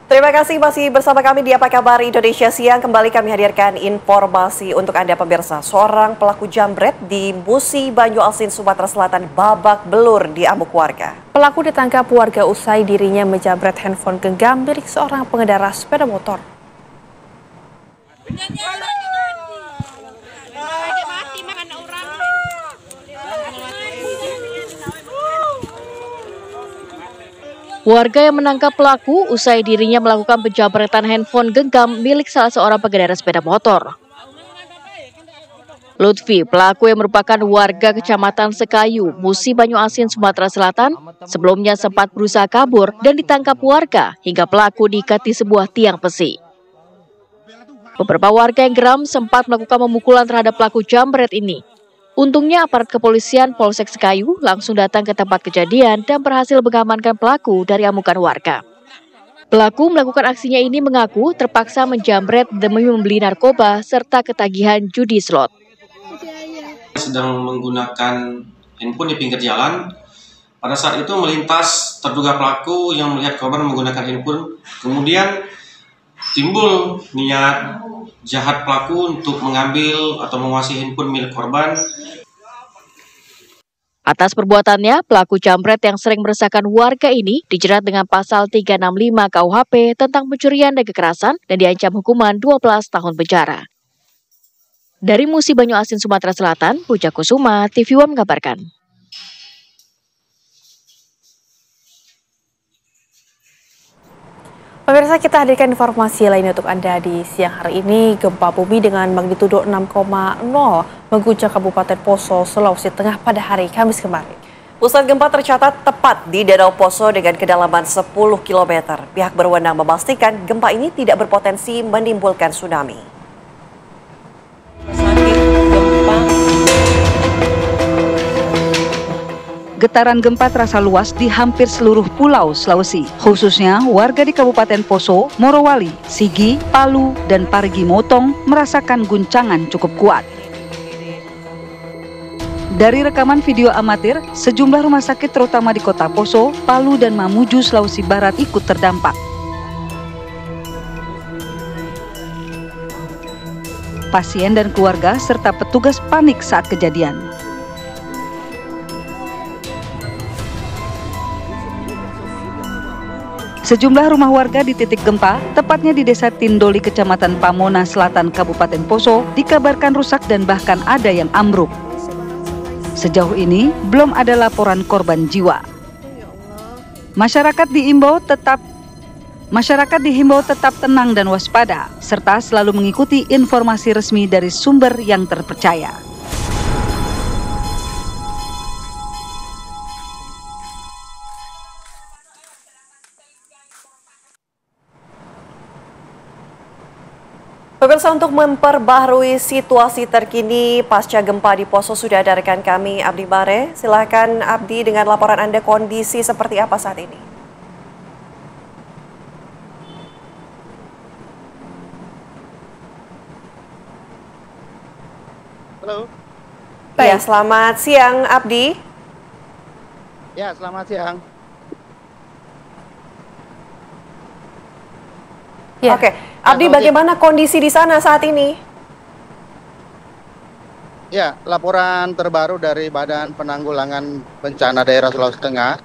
Terima kasih masih bersama kami di Apa Kabar Indonesia Siang. Kembali kami hadirkan informasi untuk Anda pemirsa. Seorang pelaku jambret di Musi Banyu Asin, Sumatera Selatan babak belur diamuk warga. Pelaku ditangkap warga usai dirinya menjambret handphone genggam milik seorang pengendara sepeda motor. Warga yang menangkap pelaku usai dirinya melakukan penjambretan handphone genggam milik salah seorang pengendara sepeda motor. Lutfi, pelaku yang merupakan warga Kecamatan Sekayu, Musi Banyuasin, Sumatera Selatan, sebelumnya sempat berusaha kabur dan ditangkap warga hingga pelaku diikat di sebuah tiang besi. Beberapa warga yang geram sempat melakukan pemukulan terhadap pelaku jambret ini. Untungnya aparat kepolisian Polsek Sekayu langsung datang ke tempat kejadian dan berhasil mengamankan pelaku dari amukan warga. Pelaku melakukan aksinya ini mengaku terpaksa menjambret demi membeli narkoba serta ketagihan judi slot. Sedang menggunakan handphone di pinggir jalan. Pada saat itu melintas terduga pelaku yang melihat korban menggunakan handphone. Kemudian timbul niat jahat pelaku untuk mengambil atau menguasai handphone milik korban. Atas perbuatannya, pelaku jambret yang sering meresahkan warga ini dijerat dengan pasal 365 KUHP tentang pencurian dan kekerasan dan diancam hukuman 12 tahun penjara. Dari Musi Banyuasin, Sumatera Selatan, Puja Kusuma, TV One mengabarkan. Pemirsa, kita hadirkan informasi lain untuk Anda di siang hari ini. Gempa bumi dengan magnitudo 6,0 mengguncang Kabupaten Poso, Sulawesi Tengah pada hari Kamis kemarin. Pusat gempa tercatat tepat di Danau Poso dengan kedalaman 10 km. Pihak berwenang memastikan gempa ini tidak berpotensi menimbulkan tsunami. Getaran gempa terasa luas di hampir seluruh pulau Sulawesi, khususnya warga di Kabupaten Poso, Morowali, Sigi, Palu, dan Parigi Motong merasakan guncangan cukup kuat. Dari rekaman video amatir, sejumlah rumah sakit terutama di kota Poso, Palu, dan Mamuju, Sulawesi Barat ikut terdampak. Pasien dan keluarga serta petugas panik saat kejadian. Sejumlah rumah warga di titik gempa, tepatnya di Desa Tindoli, Kecamatan Pamona Selatan, Kabupaten Poso, dikabarkan rusak dan bahkan ada yang ambruk. Sejauh ini, belum ada laporan korban jiwa. Masyarakat dihimbau tetap tenang dan waspada, serta selalu mengikuti informasi resmi dari sumber yang terpercaya. Pemirsa, untuk memperbaharui situasi terkini pasca gempa di Poso sudah ada rekan kami Abdi Bare. Silakan Abdi dengan laporan Anda, kondisi seperti apa saat ini? Halo. Ya, selamat siang Abdi. Ya, selamat siang. Ya. Oke, Abdi, bagaimana kondisi di sana saat ini? Ya, laporan terbaru dari Badan Penanggulangan Bencana Daerah Sulawesi Tengah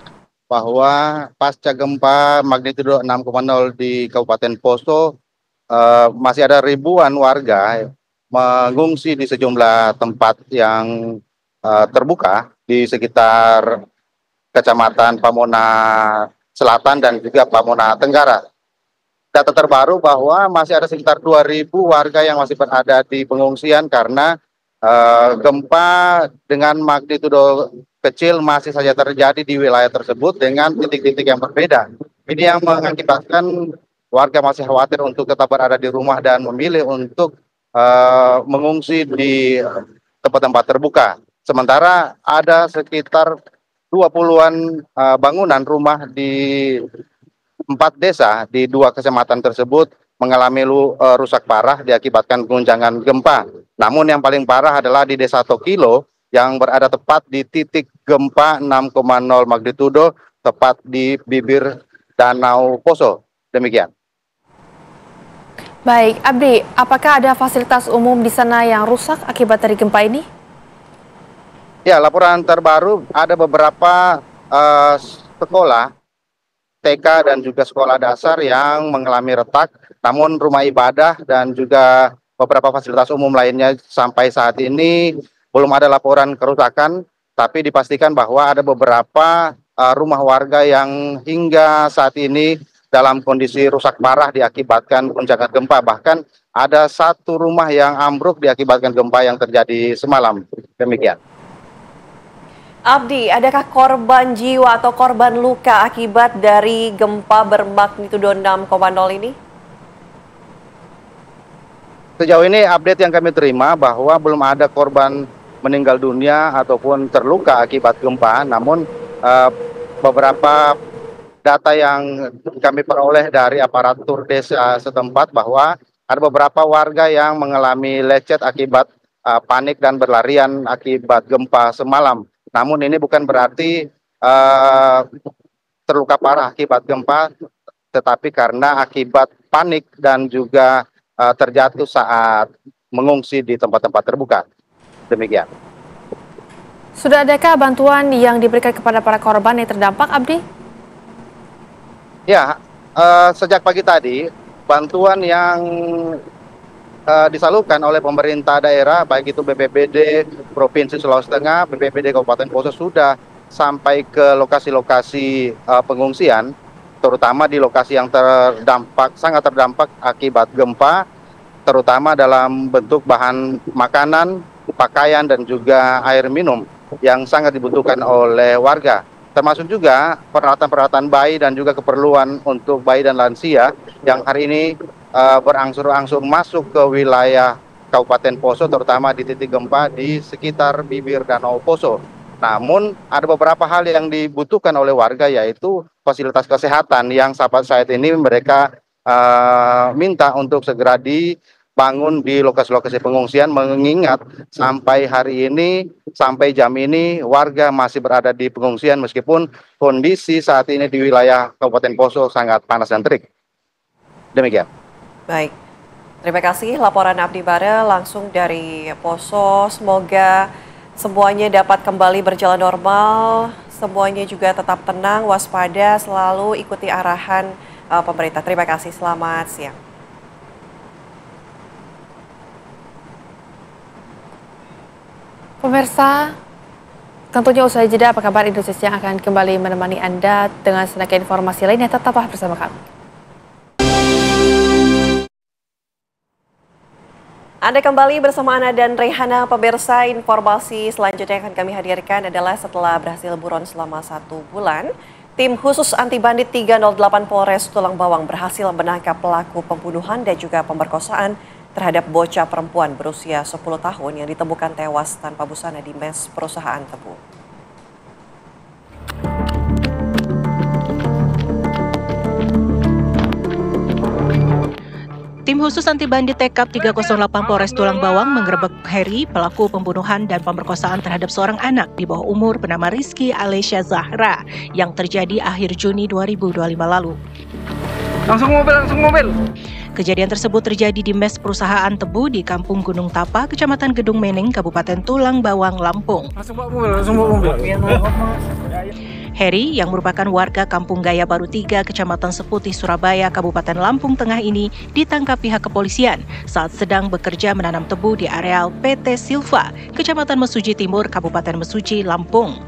bahwa pasca gempa magnitudo 6,0 di Kabupaten Poso masih ada ribuan warga mengungsi di sejumlah tempat yang terbuka di sekitar Kecamatan Pamona Selatan dan juga Pamona Tenggara. Data terbaru bahwa masih ada sekitar 2.000 warga yang masih berada di pengungsian karena gempa dengan magnitudo kecil masih saja terjadi di wilayah tersebut dengan titik-titik yang berbeda. Ini yang mengakibatkan warga masih khawatir untuk tetap berada di rumah dan memilih untuk mengungsi di tempat-tempat terbuka. Sementara ada sekitar 20-an bangunan rumah di 4 desa di 2 kecamatan tersebut mengalami rusak parah diakibatkan guncangan gempa. Namun yang paling parah adalah di Desa Tokilo yang berada tepat di titik gempa 6,0 magnitudo tepat di bibir Danau Poso. Demikian. Baik, Abdi, apakah ada fasilitas umum di sana yang rusak akibat dari gempa ini? Ya, laporan terbaru ada beberapa sekolah TK dan juga sekolah dasar yang mengalami retak, namun rumah ibadah dan juga beberapa fasilitas umum lainnya sampai saat ini belum ada laporan kerusakan, tapi dipastikan bahwa ada beberapa rumah warga yang hingga saat ini dalam kondisi rusak parah diakibatkan guncangan gempa. Bahkan ada satu rumah yang ambruk diakibatkan gempa yang terjadi semalam. Demikian. Abdi, adakah korban jiwa atau korban luka akibat dari gempa bermagnitudo 6,0 ini? Sejauh ini update yang kami terima bahwa belum ada korban meninggal dunia ataupun terluka akibat gempa, namun beberapa data yang kami peroleh dari aparatur desa setempat bahwa ada beberapa warga yang mengalami lecet akibat panik dan berlarian akibat gempa semalam. Namun ini bukan berarti terluka parah akibat gempa, tetapi karena akibat panik dan juga terjatuh saat mengungsi di tempat-tempat terbuka. Demikian. Sudah adakah bantuan yang diberikan kepada para korban yang terdampak, Abdi? Ya, sejak pagi tadi, bantuan yang disalurkan oleh pemerintah daerah, baik itu BPBD Provinsi Sulawesi Tengah, BPBD Kabupaten Poso sudah sampai ke lokasi-lokasi pengungsian, terutama di lokasi yang sangat terdampak akibat gempa, terutama dalam bentuk bahan makanan, pakaian, dan juga air minum yang sangat dibutuhkan oleh warga. Termasuk juga peralatan-peralatan bayi dan juga keperluan untuk bayi dan lansia yang hari ini berangsur-angsur masuk ke wilayah Kabupaten Poso, terutama di titik gempa di sekitar bibir Danau Poso. Namun ada beberapa hal yang dibutuhkan oleh warga, yaitu fasilitas kesehatan yang saat ini mereka minta untuk segera dibangun di lokasi-lokasi pengungsian, mengingat sampai hari ini, sampai jam ini warga masih berada di pengungsian meskipun kondisi saat ini di wilayah Kabupaten Poso sangat panas dan terik. Demikian. Baik, terima kasih laporan Abdi Bara langsung dari Poso. Semoga semuanya dapat kembali berjalan normal, semuanya juga tetap tenang, waspada, selalu ikuti arahan pemerintah. Terima kasih, selamat siang. Pemirsa, tentunya usai jeda apa kabar Indonesia yang akan kembali menemani Anda dengan sedikit informasi lainnya. Tetaplah bersama kami. Anda kembali bersama Ana dan Rehana. Pemirsa, informasi selanjutnya yang akan kami hadirkan adalah setelah berhasil buron selama 1 bulan, tim khusus anti bandit 308 Polres Tulang Bawang berhasil menangkap pelaku pembunuhan dan juga pemerkosaan terhadap bocah perempuan berusia 10 tahun yang ditemukan tewas tanpa busana di mes perusahaan tebu. Tim khusus anti bandit TKP 308 Polres Tulang Bawang menggerebek Heri, pelaku pembunuhan dan pemerkosaan terhadap seorang anak di bawah umur bernama Rizky Alesya Zahra yang terjadi akhir Juni 2025 lalu. Langsung mobil. Kejadian tersebut terjadi di mes perusahaan tebu di Kampung Gunung Tapa, Kecamatan Gedung Meneng, Kabupaten Tulang Bawang, Lampung. Langsung bawa mobil. Heri yang merupakan warga Kampung Gaya Baru 3, Kecamatan Seputih, Surabaya, Kabupaten Lampung Tengah ini ditangkap pihak kepolisian saat sedang bekerja menanam tebu di areal PT Silva, Kecamatan Mesuji Timur, Kabupaten Mesuji, Lampung.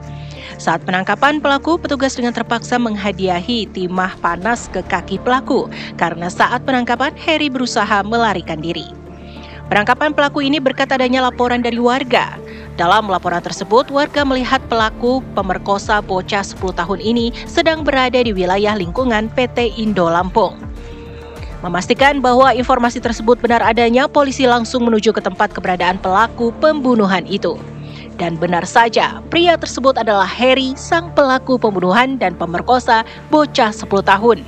Saat penangkapan pelaku, petugas dengan terpaksa menghadiahi timah panas ke kaki pelaku karena saat penangkapan Heri berusaha melarikan diri. Penangkapan pelaku ini berkat adanya laporan dari warga. Dalam laporan tersebut, warga melihat pelaku pemerkosa bocah 10 tahun ini sedang berada di wilayah lingkungan PT Indo Lampung. Memastikan bahwa informasi tersebut benar adanya, polisi langsung menuju ke tempat keberadaan pelaku pembunuhan itu. Dan benar saja, pria tersebut adalah Heri, sang pelaku pembunuhan dan pemerkosa bocah 10 tahun.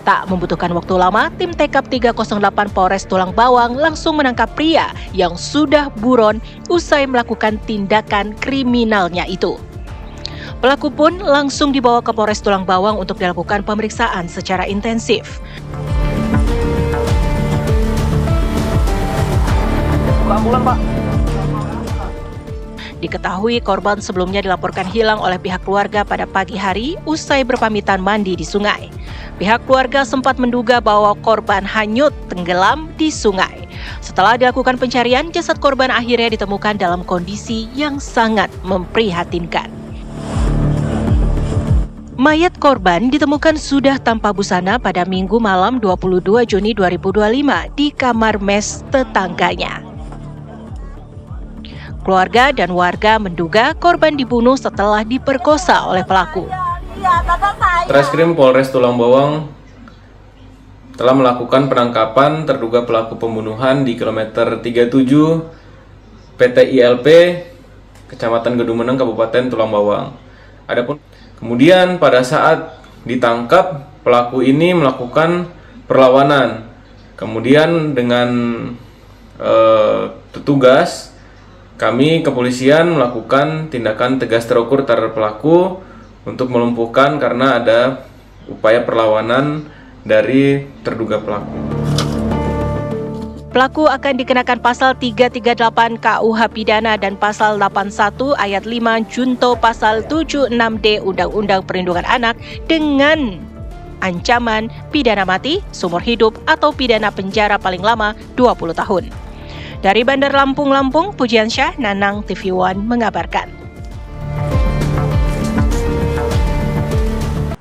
Tak membutuhkan waktu lama, tim TKP 308 Polres Tulang Bawang langsung menangkap pria yang sudah buron usai melakukan tindakan kriminalnya itu. Pelaku pun langsung dibawa ke Polres Tulang Bawang untuk dilakukan pemeriksaan secara intensif. Pak. Diketahui korban sebelumnya dilaporkan hilang oleh pihak keluarga pada pagi hari usai berpamitan mandi di sungai. Pihak keluarga sempat menduga bahwa korban hanyut tenggelam di sungai. Setelah dilakukan pencarian, jasad korban akhirnya ditemukan dalam kondisi yang sangat memprihatinkan. Mayat korban ditemukan sudah tanpa busana pada Minggu malam 22 Juni 2025 di kamar mes tetangganya. Keluarga dan warga menduga korban dibunuh setelah diperkosa oleh pelaku. Treskrim Polres Tulang Bawang telah melakukan penangkapan terduga pelaku pembunuhan di kilometer 37 PT ILP Kecamatan Gedumeneng Kabupaten Tulang Bawang. Kemudian pada saat ditangkap, pelaku ini melakukan perlawanan. Kemudian dengan petugas, kami kepolisian melakukan tindakan tegas terukur terhadap pelaku untuk melumpuhkan karena ada upaya perlawanan dari terduga pelaku. Pelaku akan dikenakan pasal 338 KUH Pidana dan pasal 81 ayat 5 junto pasal 76D Undang-Undang Perlindungan Anak dengan ancaman pidana mati, seumur hidup, atau pidana penjara paling lama 20 tahun. Dari Bandar Lampung, Pujiansyah, Nanang, TV One mengabarkan.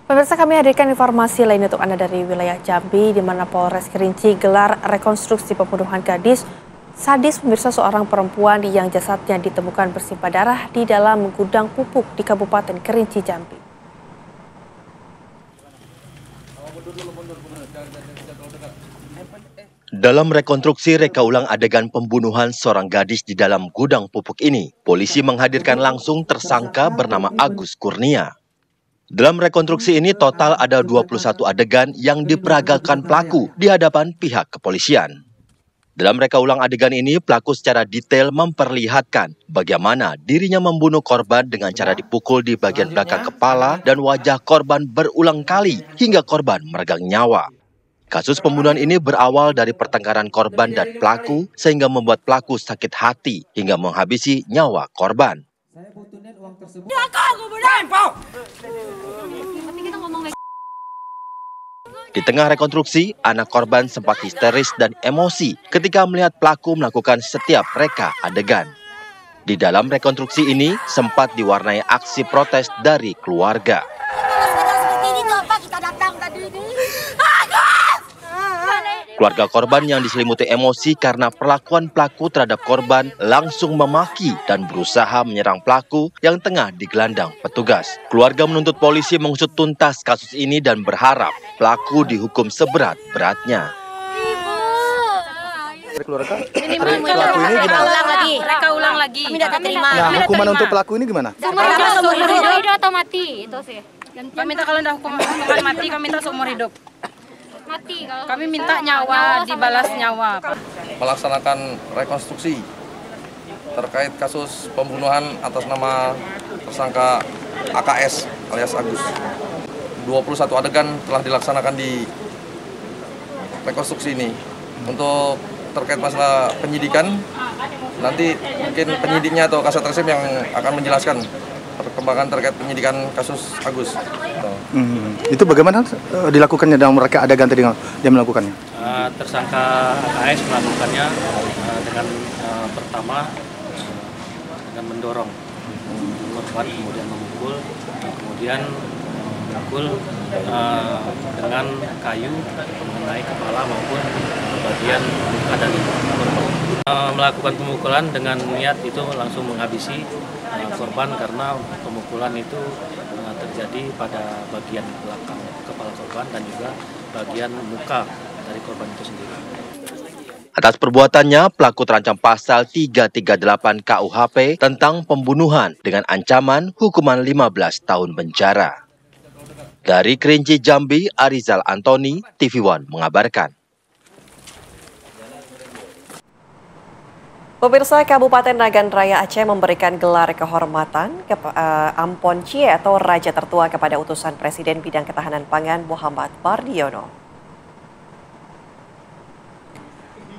Pemirsa, kami hadirkan informasi lain untuk Anda dari wilayah Jambi, di mana Polres Kerinci gelar rekonstruksi pembunuhan gadis sadis pemirsa seorang perempuan yang jasadnya ditemukan bersimpah darah di dalam gudang pupuk di Kabupaten Kerinci, Jambi. Dalam rekonstruksi reka ulang adegan pembunuhan seorang gadis di dalam gudang pupuk ini, polisi menghadirkan langsung tersangka bernama Agus Kurnia. Dalam rekonstruksi ini total ada 21 adegan yang diperagakan pelaku di hadapan pihak kepolisian. Dalam reka ulang adegan ini, pelaku secara detail memperlihatkan bagaimana dirinya membunuh korban dengan cara dipukul di bagian belakang kepala dan wajah korban berulang kali hingga korban meregang nyawa. Kasus pembunuhan ini berawal dari pertengkaran korban dan pelaku sehingga membuat pelaku sakit hati hingga menghabisi nyawa korban. Di tengah rekonstruksi, anak korban sempat histeris dan emosi ketika melihat pelaku melakukan setiap reka adegan. Di dalam rekonstruksi ini sempat diwarnai aksi protes dari keluarga. Keluarga korban yang diselimuti emosi karena perlakuan pelaku terhadap korban langsung memaki dan berusaha menyerang pelaku yang tengah digelandang petugas. Keluarga menuntut polisi mengusut tuntas kasus ini dan berharap pelaku dihukum seberat-beratnya. Keluarga, pelaku ini gimana? Mereka ulang lagi. Kami tidak terima. Nah, hukuman untuk pelaku ini gimana? Seumur hidup atau mati, itu sih. Kami minta kalau udah hukuman mati, kami minta seumur hidup. Mati, kami minta nyawa, dibalas nyawa. Melaksanakan rekonstruksi terkait kasus pembunuhan atas nama tersangka AKS alias Agus. 21 adegan telah dilaksanakan di rekonstruksi ini. Untuk terkait masalah penyidikan, nanti mungkin penyidiknya atau kasat reskrim yang akan menjelaskan perkembangan terkait penyidikan kasus Agus. Itu bagaimana dilakukannya dalam reka adegan tadi dia melakukannya? Tersangka AKS melakukannya dengan pertama dengan mendorong korban, kemudian memukul, kemudian memukul dengan kayu mengenai kepala maupun bagian muka dari korban. Melakukan pemukulan dengan niat itu langsung menghabisi korban karena pemukulan itu terjadi pada bagian belakang kepala korban dan juga bagian muka dari korban itu sendiri. Atas perbuatannya, pelaku terancam pasal 338 KUHP tentang pembunuhan dengan ancaman hukuman 15 tahun penjara. Dari Kerinci, Jambi, Arizal Antoni, TV One mengabarkan. Pemirsa, Kabupaten Nagan Raya Aceh memberikan gelar kehormatan Ampon Cie atau Raja Tertua kepada utusan Presiden Bidang Ketahanan Pangan Muhammad Bardiono.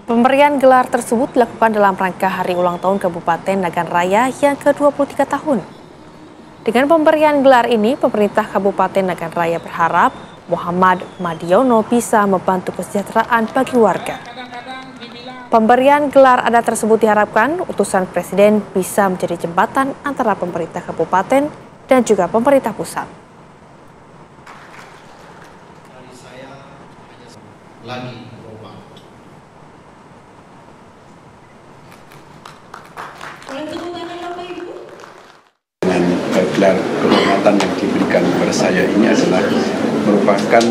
Pemberian gelar tersebut dilakukan dalam rangka hari ulang tahun Kabupaten Nagan Raya yang ke-23 tahun. Dengan pemberian gelar ini, pemerintah Kabupaten Nagan Raya berharap Muhammad Bardiono bisa membantu kesejahteraan bagi warga. Pemberian gelar adat tersebut diharapkan utusan Presiden bisa menjadi jembatan antara pemerintah kabupaten dan juga pemerintah pusat. lagi berubah. Dengan gelar kehormatan yang diberikan kepada saya ini adalah merupakan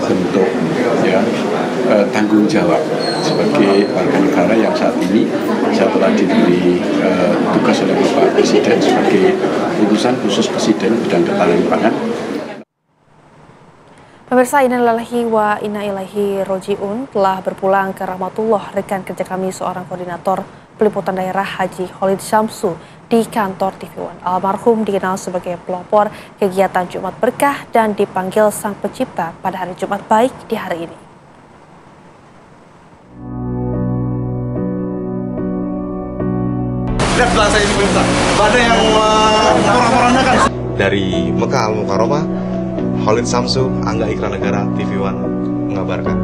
bentuk ya tanggung jawab sebagai warga negara yang saat ini saya telah diberi tugas oleh Bapak Presiden sebagai utusan khusus Presiden bidang ketahanan pangan. Pemirsa, inna lillahi wa inna ilaihi roji'un, telah berpulang ke rahmatullah rekan kerja kami seorang koordinator peliputan daerah Haji Khalid Syamsu di kantor TV One. Almarhum dikenal sebagai pelopor kegiatan Jumat Berkah dan dipanggil Sang Pencipta pada hari Jumat baik di hari ini. Lihat belakang saya ini pemirsa, ada yang orang-orangnya dari Mekah Al-Mukarramah, Khalid Syamsu, Angga Ikra Negara, TV One mengabarkan.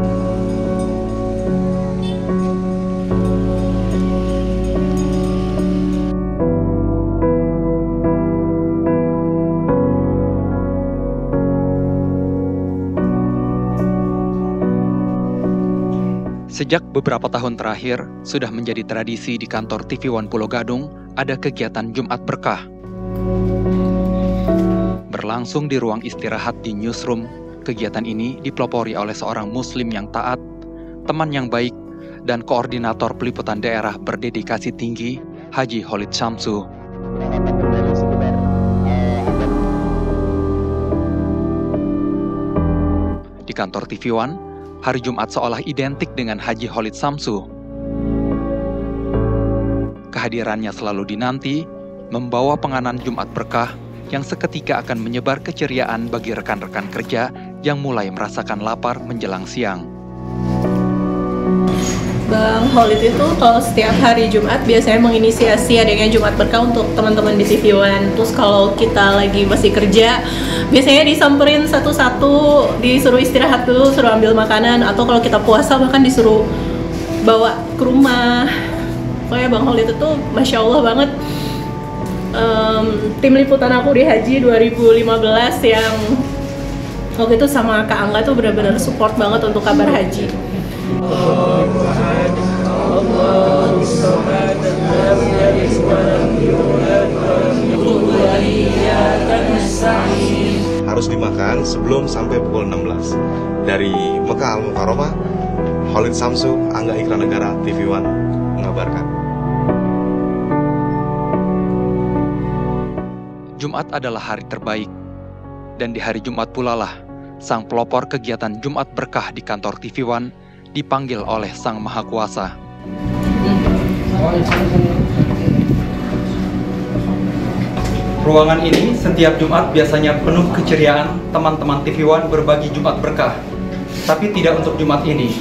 Sejak beberapa tahun terakhir, sudah menjadi tradisi di kantor TV One Pulau Gadung ada kegiatan Jumat Berkah. Berlangsung di ruang istirahat di newsroom, kegiatan ini dipelopori oleh seorang muslim yang taat, teman yang baik, dan koordinator peliputan daerah berdedikasi tinggi, Haji Khalid Syamsu. Di kantor TV One, hari Jumat seolah identik dengan Haji Khalid Syamsu. Kehadirannya selalu dinanti, membawa penganan Jumat Berkah yang seketika akan menyebar keceriaan bagi rekan-rekan kerja yang mulai merasakan lapar menjelang siang. Bang Khalid itu kalau setiap hari Jumat biasanya menginisiasi adanya Jumat Berkah untuk teman-teman di TV One. Terus kalau kita lagi masih kerja, biasanya disamperin satu-satu, disuruh istirahat dulu, suruh ambil makanan, atau kalau kita puasa bahkan disuruh bawa ke rumah. Pokoknya Bang Khalid itu Masya Allah banget. Tim liputan aku di Haji 2015 yang waktu itu sama Kak Angga tuh benar-benar support banget untuk kabar Haji. Harus dimakan sebelum sampai pukul 16. Dari Mekah Al-Mukarramah, Khalid Syamsu, Angga Ikra Negara, TV One mengabarkan. Jumat adalah hari terbaik, dan di hari Jumat pula lah sang pelopor kegiatan Jumat Berkah di kantor TV One dipanggil oleh Sang Maha Kuasa. Ruangan ini setiap Jumat biasanya penuh keceriaan teman-teman TV One berbagi Jumat Berkah. Tapi tidak untuk Jumat ini,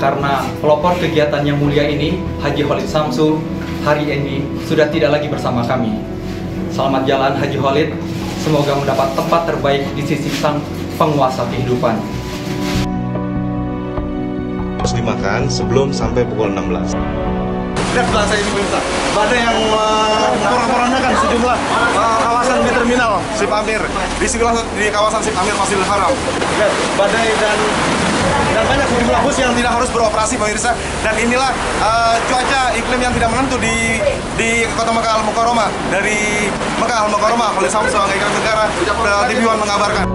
karena pelopor kegiatan yang mulia ini, Haji Khalid Syamsu, hari ini sudah tidak lagi bersama kami. Selamat jalan Haji Khalid, semoga mendapat tempat terbaik di sisi Sang Penguasa kehidupan. Harus dimakan sebelum sampai pukul 16. Lihat belakang saya ini pemirsa, ada yang orang-orangnya kan sejumlah kawasan di terminal Sip Amir, di kawasan Sip Amir Masjidil Haram. Lihat, badai dan banyak sejumlah bus yang tidak harus beroperasi pemirsa. Dan inilah cuaca iklim yang tidak menentu di kota Mekah Al-Mukarramah. Dari Mekah Al-Mukarramah, Khalid Syamsu, Angga Ikra Negara, TV One mengabarkan.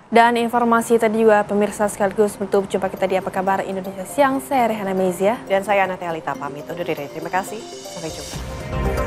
Dan informasi tadi juga pemirsa sekaligus menutup jumpa kita di Apa Kabar Indonesia Siang. Saya Rehana Mezia. Dan saya Natya Alita pamit undur diri. Terima kasih. Sampai jumpa.